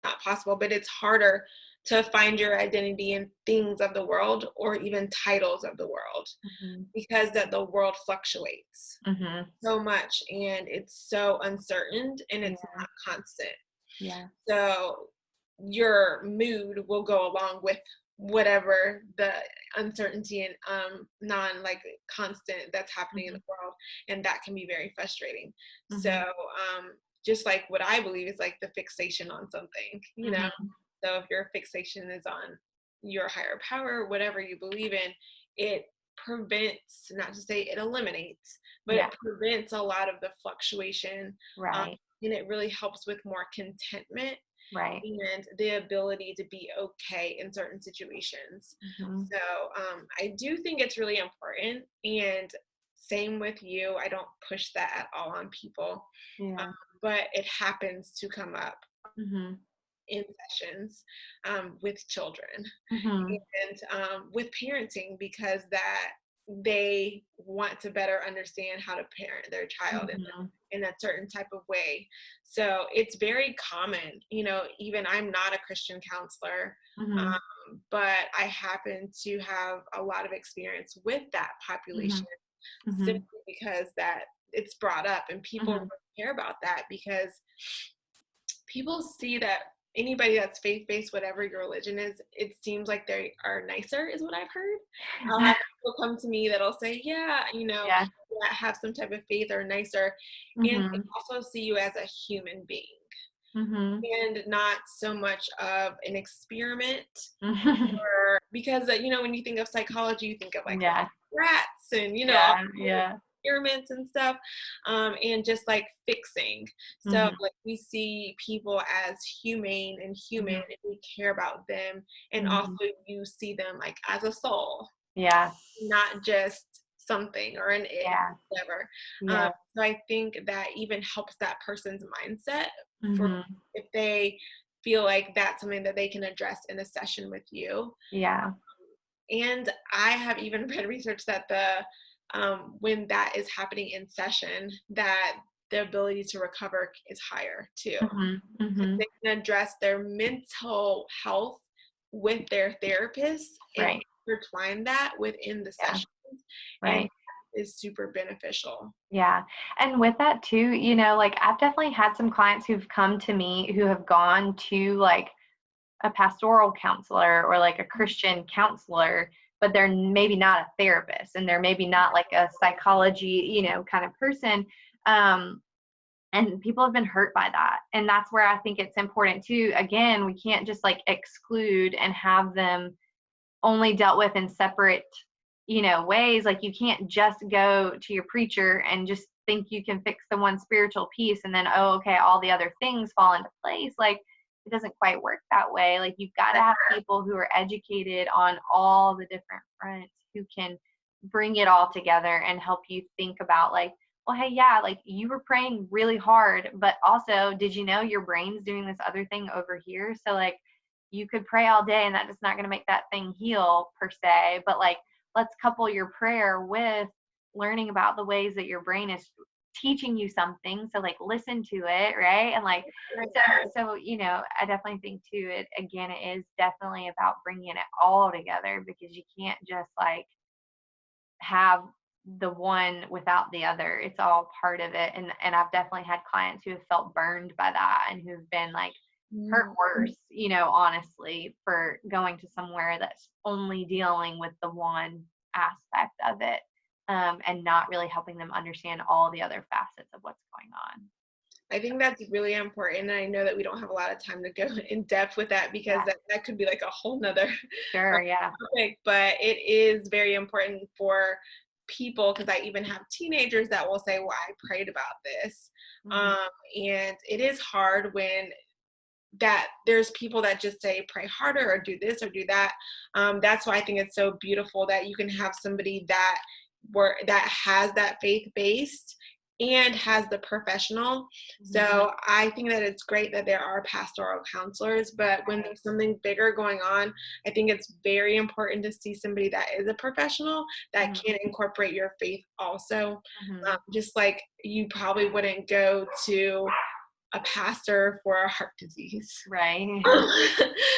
not possible, but it's harder to find your identity in things of the world or even titles of the world, Mhm. because that the world fluctuates Mhm. so much and it's so uncertain and it's Yeah. not constant. Yeah. So your mood will go along with whatever the uncertainty and non like constant that's happening in Mhm. the world, and that can be very frustrating. So Mhm. just like what I believe is like the fixation on something, Mhm. so if your fixation is on your higher power, whatever you believe in, it prevents, not to say it eliminates, but it Yeah. prevents a lot of the fluctuation, um, Right. and it really helps with more contentment Right. and the ability to be okay in certain situations. Mhm. So I do think it's really important. And same with you, I don't push that at all on people, um, Yeah. but it happens to come up Mhm. in sessions with children Mhm. and with parenting, because that they want to better understand how to parent their child Mhm. in a certain type of way. So it's very common, even I'm not a Christian counselor, Mhm. but I happen to have a lot of experience with that population Mhm. Mhm. simply because that it's brought up and people really Mhm. care about that, because people see that anybody that's faith-based, whatever your religion is, it seems like they are nicer, is what I've heard. I'll have people come to me that'll say, yeah, Yeah. people that have some type of faith are nicer, and they Mhm. also see you as a human being Mhm. and not so much of an experiment. Mhm. Or because when you think of psychology, you think of like Yeah. rats and all Yeah. Yeah. experiments and stuff, and just like fixing. So Mhm. like we see people as humane and human, Mhm. and we care about them, and also Mhm. you see them like as a soul, Yeah. not just something or an it, Yeah. whatever. Yeah. So I think that even helps that person's mindset for Mhm. if they feel like that's something that they can address in a session with you. Yeah. And I have even read research that when that is happening in session, that the ability to recover is higher too. Mhm. Mhm. They can address their mental health with their therapist and Right. intertwine that within the Yeah. sessions, and Right. that is super beneficial. Yeah. And with that too, like I've definitely had some clients who've come to me who have gone to like a pastoral counselor or like a Christian counselor, but they're maybe not a therapist and they're maybe not like a psychology, kind of person. Um, and people have been hurt by that. And that's where I think it's important too. Again, we can't just like exclude and have them only dealt with in separate, ways. Like you can't just go to your preacher and just think you can fix the one spiritual piece and then, oh, okay, all the other things fall into place. Like it doesn't quite work that way. Like you've got to have people who are educated on all the different fronts who can bring it all together and help you think about like, well, hey, yeah, like you were praying really hard, but also did you know your brain's doing this other thing over here? So like you could pray all day and that is not going to make that thing heal per se, but like let's couple your prayer with learning about the ways that your brain is teaching you something. So like listen to it, right? And like, so, I definitely think too, it is definitely about bringing it all together, because you can't just like have the one without the other. It's all part of it. And I've definitely had clients who have felt burned by that and who've been like hurt worse, honestly, for going to somewhere that's only dealing with the one aspect of it, and not really helping them understand all the other facets of what's going on. I think that's really important. And I know that we don't have a lot of time to go in depth with that, because that could be like a whole nother Sure, yeah. topic, but it is very important for people, because I even have teenagers that will say, well, I prayed about this. And it is hard when that there's people that just say pray harder or do this or do that. That's why I think it's so beautiful that you can have somebody that has that faith based and has the professional. So I think that it's great that there are pastoral counselors, but when there's something bigger going on, I think it's very important to see somebody that is a professional that can incorporate your faith also. Just like you probably wouldn't go to a pastor for a heart disease. Right.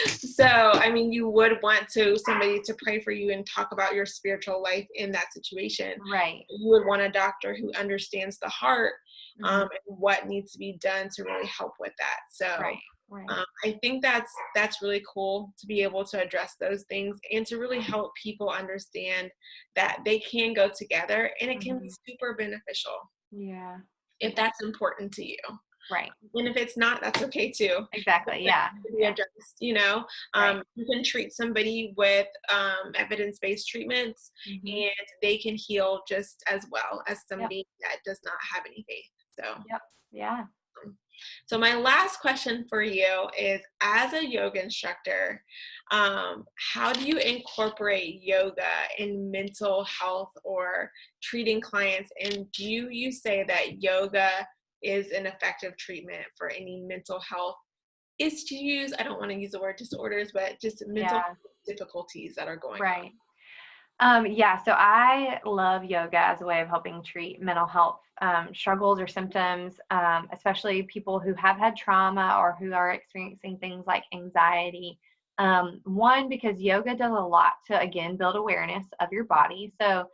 So, I mean, you would want somebody to pray for you and talk about your spiritual life in that situation. Right. You would want a doctor who understands the heart, and what needs to be done to really help with that. So I think that's really cool to be able to address those things and to really help people understand that they can go together, and it can be super beneficial. Yeah. If that's important to you. Right. And if it's not, that's okay too. Exactly. Yeah. Addressed, you can treat somebody with evidence-based treatments, and they can heal just as well as somebody that does not have any faith. So, yeah. So my last question for you is, as a yoga instructor, how do you incorporate yoga in mental health or treating clients? And do you say that yoga is an effective treatment for any mental health issues? I don't want to use the word disorders, but just mental difficulties that are going on. So I love yoga as a way of helping treat mental health struggles or symptoms, especially people who have had trauma or who are experiencing things like anxiety. One, because yoga does a lot to, again, build awareness of your body. So,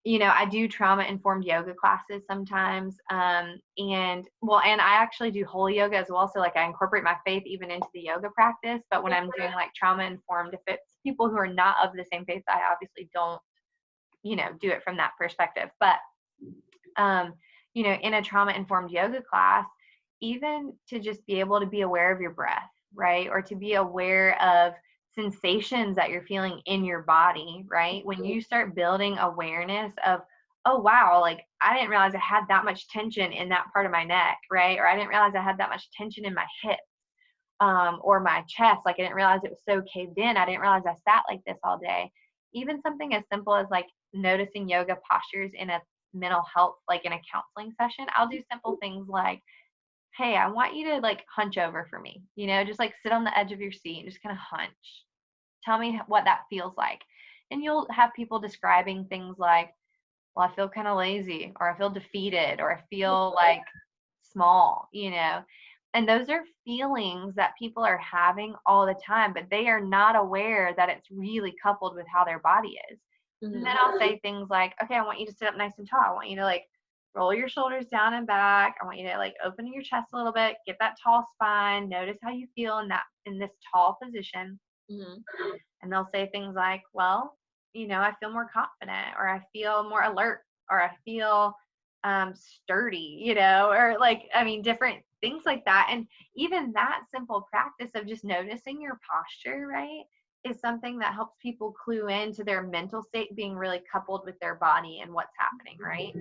I do trauma-informed yoga classes sometimes. And I actually do holy yoga as well. So like I incorporate my faith even into the yoga practice. But when I'm doing like trauma-informed, if it's people who are not of the same faith, I obviously don't, do it from that perspective. But, in a trauma-informed yoga class, even to just be able to be aware of your breath, right? Or to be aware of sensations that you're feeling in your body, right? When you start building awareness of, oh, wow, like I didn't realize I had that much tension in that part of my neck, right? Or I didn't realize I had that much tension in my hips, or my chest. Like I didn't realize it was so caved in. I didn't realize I sat like this all day. Even something as simple as like noticing yoga postures in a mental health, like in a counseling session. I'll do simple things like, hey, I want you to like hunch over for me, just like sit on the edge of your seat and just kind of hunch. Tell me what that feels like. And you'll have people describing things like, well, I feel kind of lazy, or I feel defeated, or I feel like small, and those are feelings that people are having all the time, but they are not aware that it's really coupled with how their body is. And then I'll say things like, okay, I want you to sit up nice and tall. I want you to like roll your shoulders down and back. I want you to like open your chest a little bit, get that tall spine. Notice how you feel in this tall position. And they'll say things like, well, I feel more confident, or I feel more alert, or I feel sturdy, or like, different things like that. And even that simple practice of just noticing your posture, right, is something that helps people clue into their mental state being really coupled with their body and what's happening, right?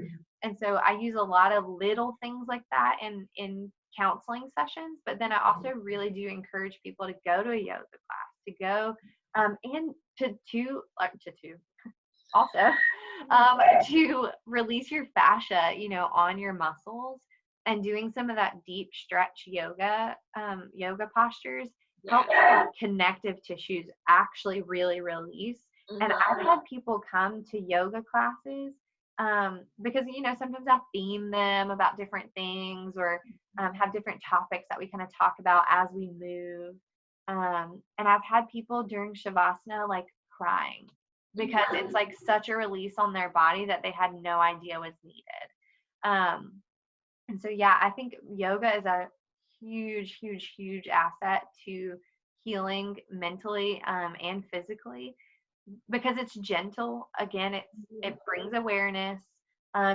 And so I use a lot of little things like that in counseling sessions, but then I also really do encourage people to go to a yoga class, to go and to release your fascia, on your muscles, and doing some of that deep stretch yoga postures helps connective tissues actually really release. And I've had people come to yoga classes Because, sometimes I'll theme them about different things, or have different topics that we kind of talk about as we move. And I've had people during Shavasana like crying because it's like such a release on their body that they had no idea was needed. And so, yeah, I think yoga is a huge, huge, huge asset to healing mentally and physically, because it's gentle. Again, it brings awareness.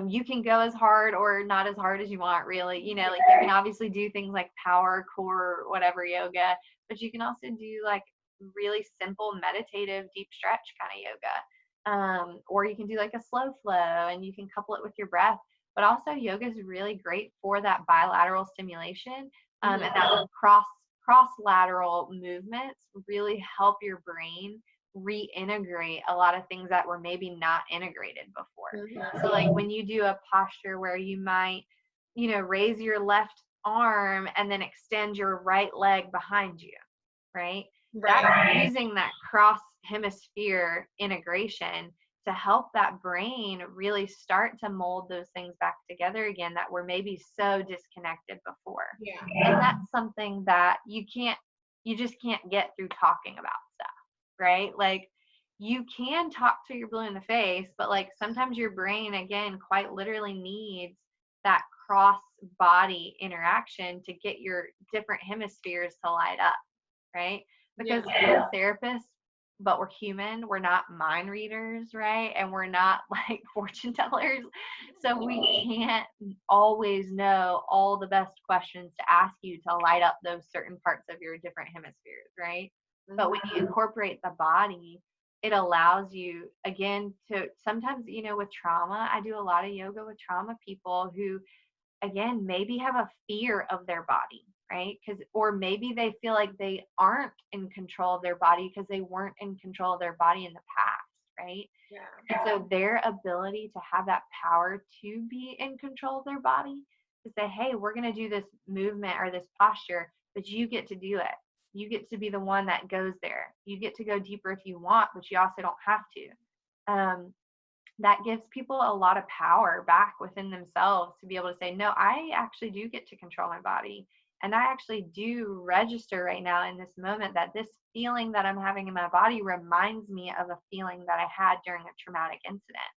You can go as hard or not as hard as you want, really. Like you can obviously do things like power, core, whatever yoga, but you can also do like really simple meditative deep stretch kind of yoga. Or you can do like a slow flow, and you can couple it with your breath. But also yoga is really great for that bilateral stimulation, and that cross lateral movements really help your brain reintegrate a lot of things that were maybe not integrated before. So like when you do a posture where you might, raise your left arm and then extend your right leg behind you, right? That's using that cross hemisphere integration to help that brain really start to mold those things back together again that were maybe so disconnected before. And that's something that you just can't get through talking about stuff, right? Like you can talk till you're blue in the face, but like sometimes your brain, again, quite literally needs that cross body interaction to get your different hemispheres to light up, right? Because we're therapists, but we're human. We're not mind readers, right? And we're not like fortune tellers. So we can't always know all the best questions to ask you to light up those certain parts of your different hemispheres, right? But when you incorporate the body, it allows you, again, to sometimes, with trauma, I do a lot of yoga with trauma people who, again, maybe have a fear of their body, right? Or maybe they feel like they aren't in control of their body because they weren't in control of their body in the past, right? And so their ability to have that power to be in control of their body, to say, hey, we're going to do this movement or this posture, but you get to do it. You get to be the one that goes there. You get to go deeper if you want, but you also don't have to. That gives people a lot of power back within themselves to be able to say, no, I actually do get to control my body. And I actually do register right now in this moment that this feeling that I'm having in my body reminds me of a feeling that I had during a traumatic incident.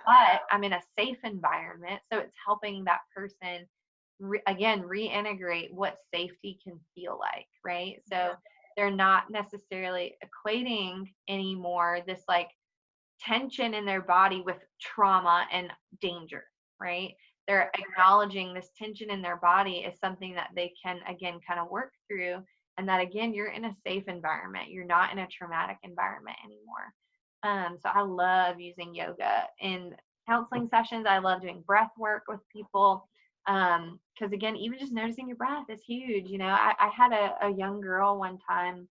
But I'm in a safe environment. So it's helping that person, again, reintegrate what safety can feel like, right? So they're not necessarily equating anymore this like tension in their body with trauma and danger, right? They're acknowledging this tension in their body is something that they can, again, kind of work through. And that, again, you're in a safe environment. You're not in a traumatic environment anymore. So I love using yoga in counseling sessions. I love doing breath work with people. Because again, even just noticing your breath is huge. I had a young girl one time.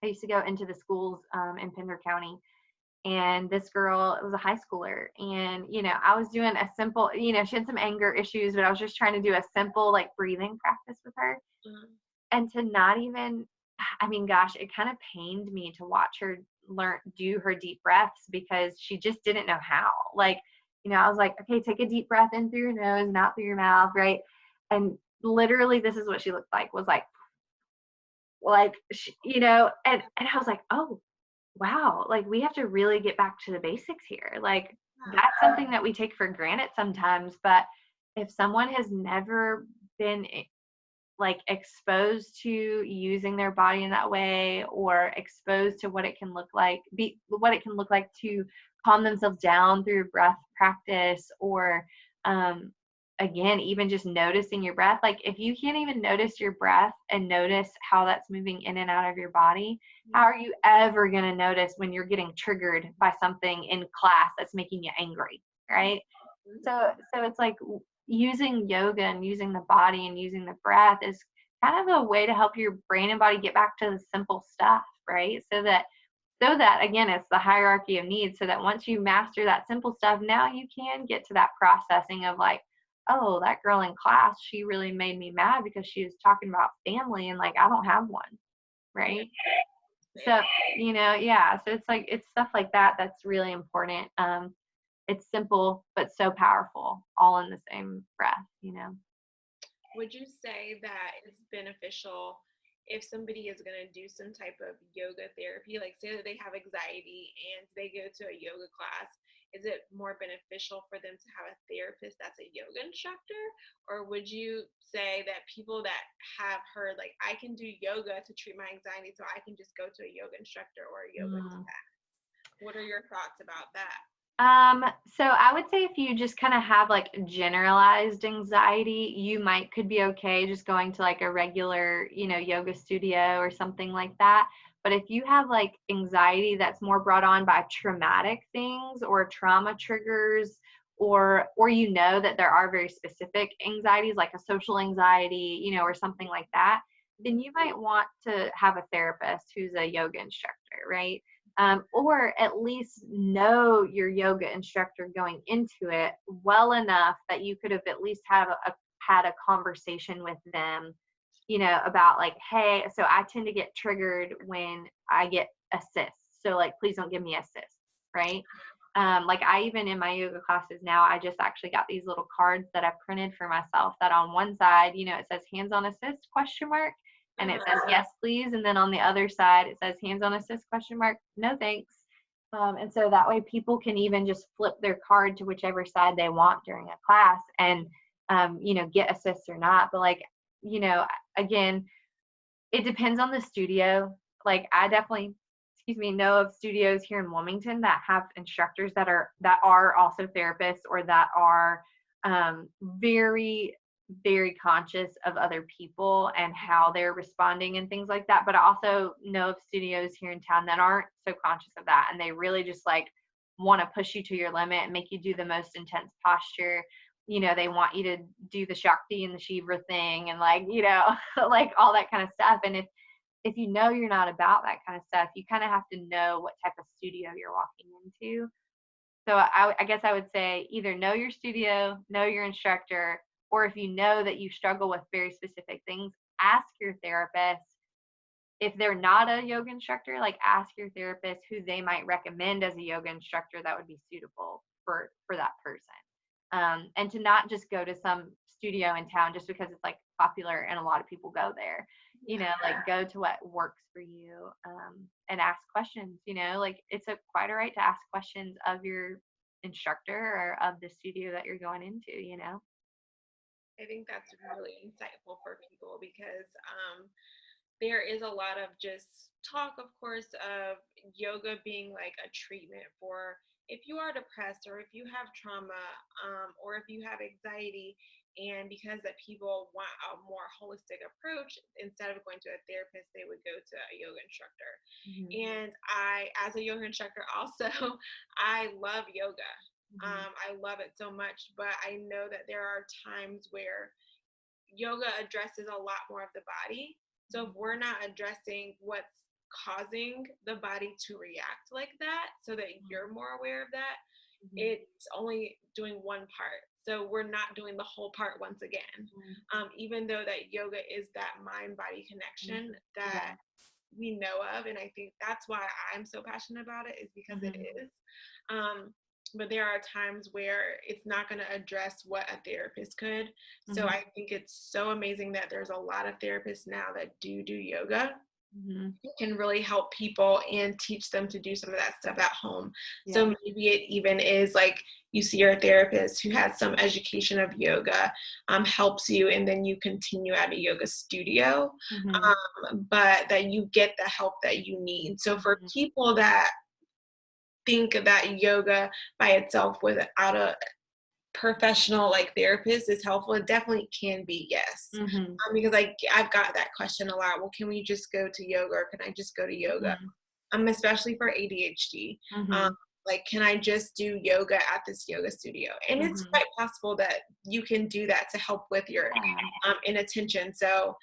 I used to go into the schools in Pender County. And this girl, it was a high schooler, and, I was doing a simple, she had some anger issues, but I was just trying to do a simple, like, breathing practice with her. And to not even, gosh, it kind of pained me to watch her do her deep breaths because she just didn't know how. Like, I was like, okay, take a deep breath in through your nose, not through your mouth, right? And literally, this is what she looked like, was like, and I was like, oh, wow, like we have to really get back to the basics here. Like that's something that we take for granted sometimes, but if someone has never been like exposed to using their body in that way, or exposed to what it can look like, to calm themselves down through breath practice, or again, even just noticing your breath. Like if you can't even notice your breath and notice how that's moving in and out of your body, how are you ever going to notice when you're getting triggered by something in class that's making you angry, right? So it's like using yoga and using the body and using the breath is kind of a way to help your brain and body get back to the simple stuff, right? So that again, it's the hierarchy of needs, so that once you master that simple stuff, now you can get to that processing of like, oh, that girl in class, she really made me mad because she was talking about family, and like I don't have one, right? So so it's like, it's stuff like that that's really important. it's simple, but so powerful, all in the same breath, you know? Would you say that it's beneficial if somebody is going to do some type of yoga therapy, like say that they have anxiety and they go to a yoga class, is it more beneficial for them to have a therapist that's a yoga instructor? Or would you say that people that have heard, like, I can do yoga to treat my anxiety, so I can just go to a yoga instructor or a yoga Mm. class? What are your thoughts about that? So I would say if you just kind of have like generalized anxiety, you could be okay just going to like a regular, yoga studio or something like that. But if you have like anxiety that's more brought on by traumatic things or trauma triggers, or that there are very specific anxieties like a social anxiety, or something like that, then you might want to have a therapist who's a yoga instructor, right? Or at least know your yoga instructor going into it well enough that you could have at least had a conversation with them, about like, hey, so I tend to get triggered when I get assists. So like, please don't give me assists, right? Like I even in my yoga classes now, I just actually got these little cards that I printed for myself that on one side, it says hands on assist question mark. And it says, yes, please. And then on the other side, it says hands on assist question mark, no thanks. And so that way people can even just flip their card to whichever side they want during a class and, get assists or not. But like, again, it depends on the studio. Like I definitely, know of studios here in Wilmington that have instructors that are also therapists or that are very, very conscious of other people and how they're responding and things like that. But I also know of studios here in town that aren't so conscious of that. And they really just like want to push you to your limit and make you do the most intense posture. They want you to do the Shakti and the Shiva thing and like, like all that kind of stuff. And if you're not about that kind of stuff, you kind of have to know what type of studio you're walking into. So I guess I would say either know your studio, know your instructor, or if you know that you struggle with very specific things, ask your therapist. If they're not a yoga instructor, like ask your therapist who they might recommend as a yoga instructor that would be suitable for that person. And to not just go to some studio in town just because it's like popular and a lot of people go there. Like go to what works for you, and ask questions. Like it's quite all right to ask questions of your instructor or of the studio that you're going into. I think that's really insightful for people because there is a lot of just talk, of course, of yoga being like a treatment for if you are depressed or if you have trauma, or if you have anxiety. And because that people want a more holistic approach, instead of going to a therapist, they would go to a yoga instructor. Mm-hmm. And I, as a yoga instructor, also, I love yoga. I love it so much, but I know that there are times where yoga addresses a lot more of the body. So if we're not addressing what's causing the body to react like that, so that you're more aware of that, it's only doing one part. So we're not doing the whole part once again. Even though that yoga is that mind-body connection that we know of. And I think that's why I'm so passionate about it, is because it is. But there are times where it's not going to address what a therapist could. So I think it's so amazing that there's a lot of therapists now that do yoga. It can really help people and teach them to do some of that stuff at home. Yeah. So maybe it even is like you see your therapist who has some education of yoga, helps you, and then you continue at a yoga studio, but that you get the help that you need. So for people that think that yoga by itself without a professional like therapist is helpful, it definitely can be, yes. Because I've got that question a lot. Well, can we just go to yoga, or can I just go to yoga? Especially for ADHD. Like, can I just do yoga at this yoga studio? And it's quite possible that you can do that to help with your inattention. So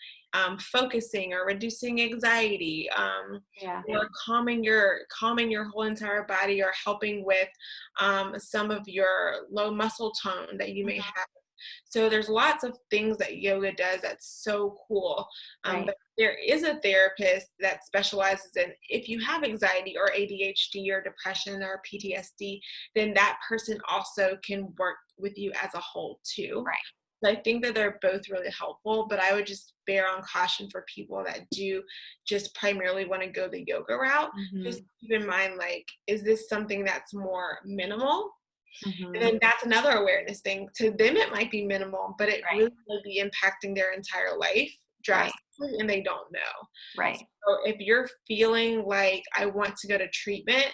focusing or reducing anxiety, or calming your whole entire body, or helping with some of your low muscle tone that you may have. So there's lots of things that yoga does that's so cool. But there is a therapist that specializes in, if you have anxiety or ADHD or depression or PTSD, then that person also can work with you as a whole too. Right. So I think that they're both really helpful, but I would just bear on caution for people that do just primarily want to go the yoga route. Just keep in mind, like, is this something that's more minimal? And then that's another awareness thing. To them, it might be minimal, but it Right. really will be impacting their entire life Right. drastically, and they don't know. Right. So if you're feeling like, I want to go to treatment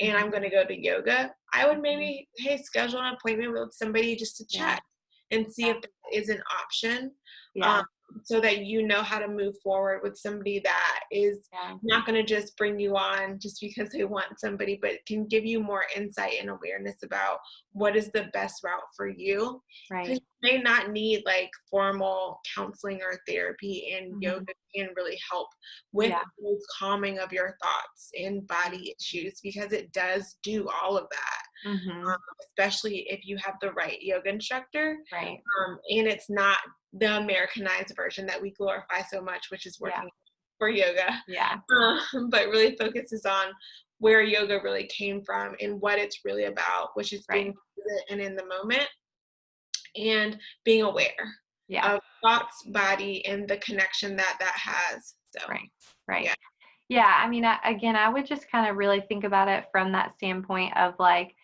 and I'm going to go to yoga, I would maybe, hey, schedule an appointment with somebody just to Yeah. chat and see if that is an option. Yeah. So that you know how to move forward with somebody that is Yeah. not going to just bring you on just because they want somebody, but can give you more insight and awareness about what is the best route for you. Right. Because you may not need like formal counseling or therapy, and Mhm. yoga can really help with Yeah. the calming of your thoughts and body issues, because it does do all of that. Especially if you have the right yoga instructor. Right. And it's not the Americanized version that we glorify so much, which is Yeah. working for yoga, Yeah. but really focuses on where yoga really came from and what it's really about, which is being Right. present and in the moment and being aware Yeah. of thoughts, body, and the connection that that has. So, Right. Right. yeah. Yeah. I mean, again, I would just kind of really think about it from that standpoint of like,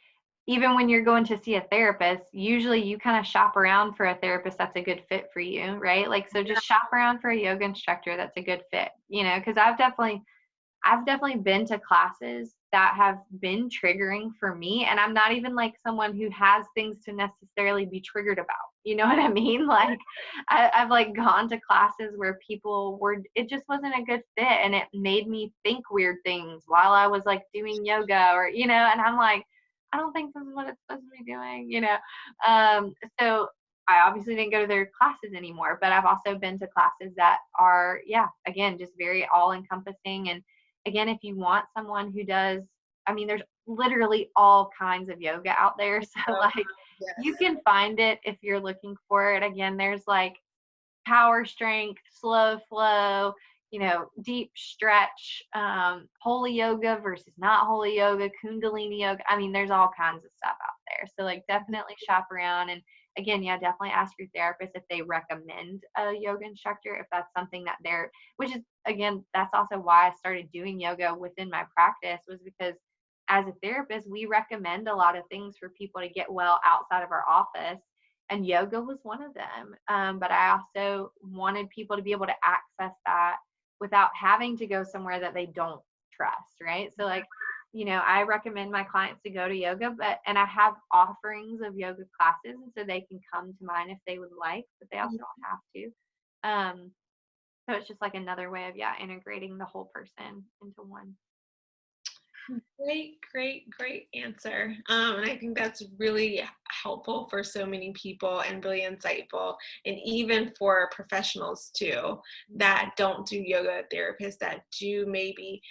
even when you're going to see a therapist, usually you kind of shop around for a therapist that's a good fit for you, right? Like, so just shop around for a yoga instructor that's a good fit, because I've definitely been to classes that have been triggering for me, and I'm not even like someone who has things to necessarily be triggered about. You know what I mean? Like, I've like gone to classes where it just wasn't a good fit, and it made me think weird things while I was like doing yoga, or and I'm like, I don't think this is what it's supposed to be doing. So I obviously didn't go to their classes anymore, but I've also been to classes that are, yeah, again, just very all encompassing. And again, if you want someone who does, I mean, there's literally all kinds of yoga out there. So like you Yes. can find it if you're looking for it. Again, there's like power strength, slow flow, deep stretch, holy yoga versus not holy yoga, kundalini yoga. I mean, there's all kinds of stuff out there. So like definitely shop around. And again, yeah, definitely ask your therapist if they recommend a yoga instructor, if that's something that which is, again, that's also why I started doing yoga within my practice, was because as a therapist, we recommend a lot of things for people to get well outside of our office. And yoga was one of them. But I also wanted people to be able to access that without having to go somewhere that they don't trust, right? So like, I recommend my clients to go to yoga, and I have offerings of yoga classes, and so they can come to mine if they would like, but they also don't have to. So it's just like another way of, integrating the whole person into one. Great answer. And I think that's really helpful for so many people and really insightful. And even for professionals too, that don't do yoga, therapists that do maybe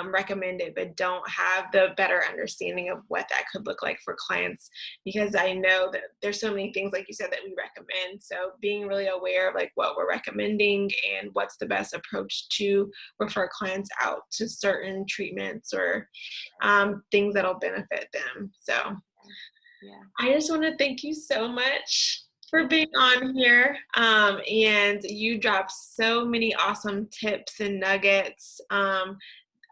recommend it, but don't have the better understanding of what that could look like for clients. Because I know that there's so many things, like you said, that we recommend. So being really aware of like what we're recommending and what's the best approach to refer clients out to certain treatments or things that'll benefit them. So Yeah. I just want to thank you so much for being on here. And you dropped so many awesome tips and nuggets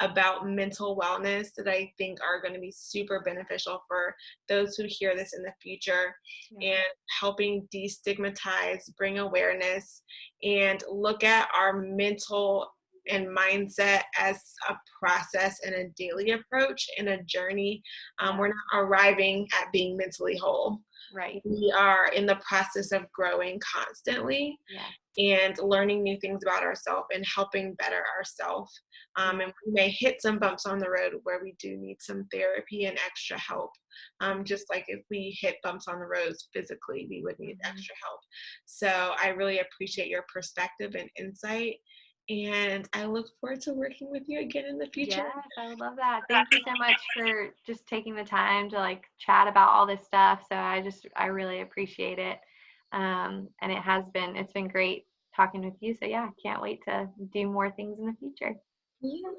about mental wellness that I think are going to be super beneficial for those who hear this in the future, and helping destigmatize, bring awareness, and look at our mental and mindset as a process and a daily approach and a journey. We're not arriving at being mentally whole. Right. We are in the process of growing constantly and learning new things about ourselves and helping better ourselves. And we may hit some bumps on the road where we do need some therapy and extra help. Just like if we hit bumps on the roads physically, we would need extra help. So I really appreciate your perspective and insight. And I look forward to working with you again in the future. Yes, I would love that. Thank you so much for just taking the time to like chat about all this stuff. So I really appreciate it. And it's been great talking with you. So yeah, can't wait to do more things in the future. Yeah.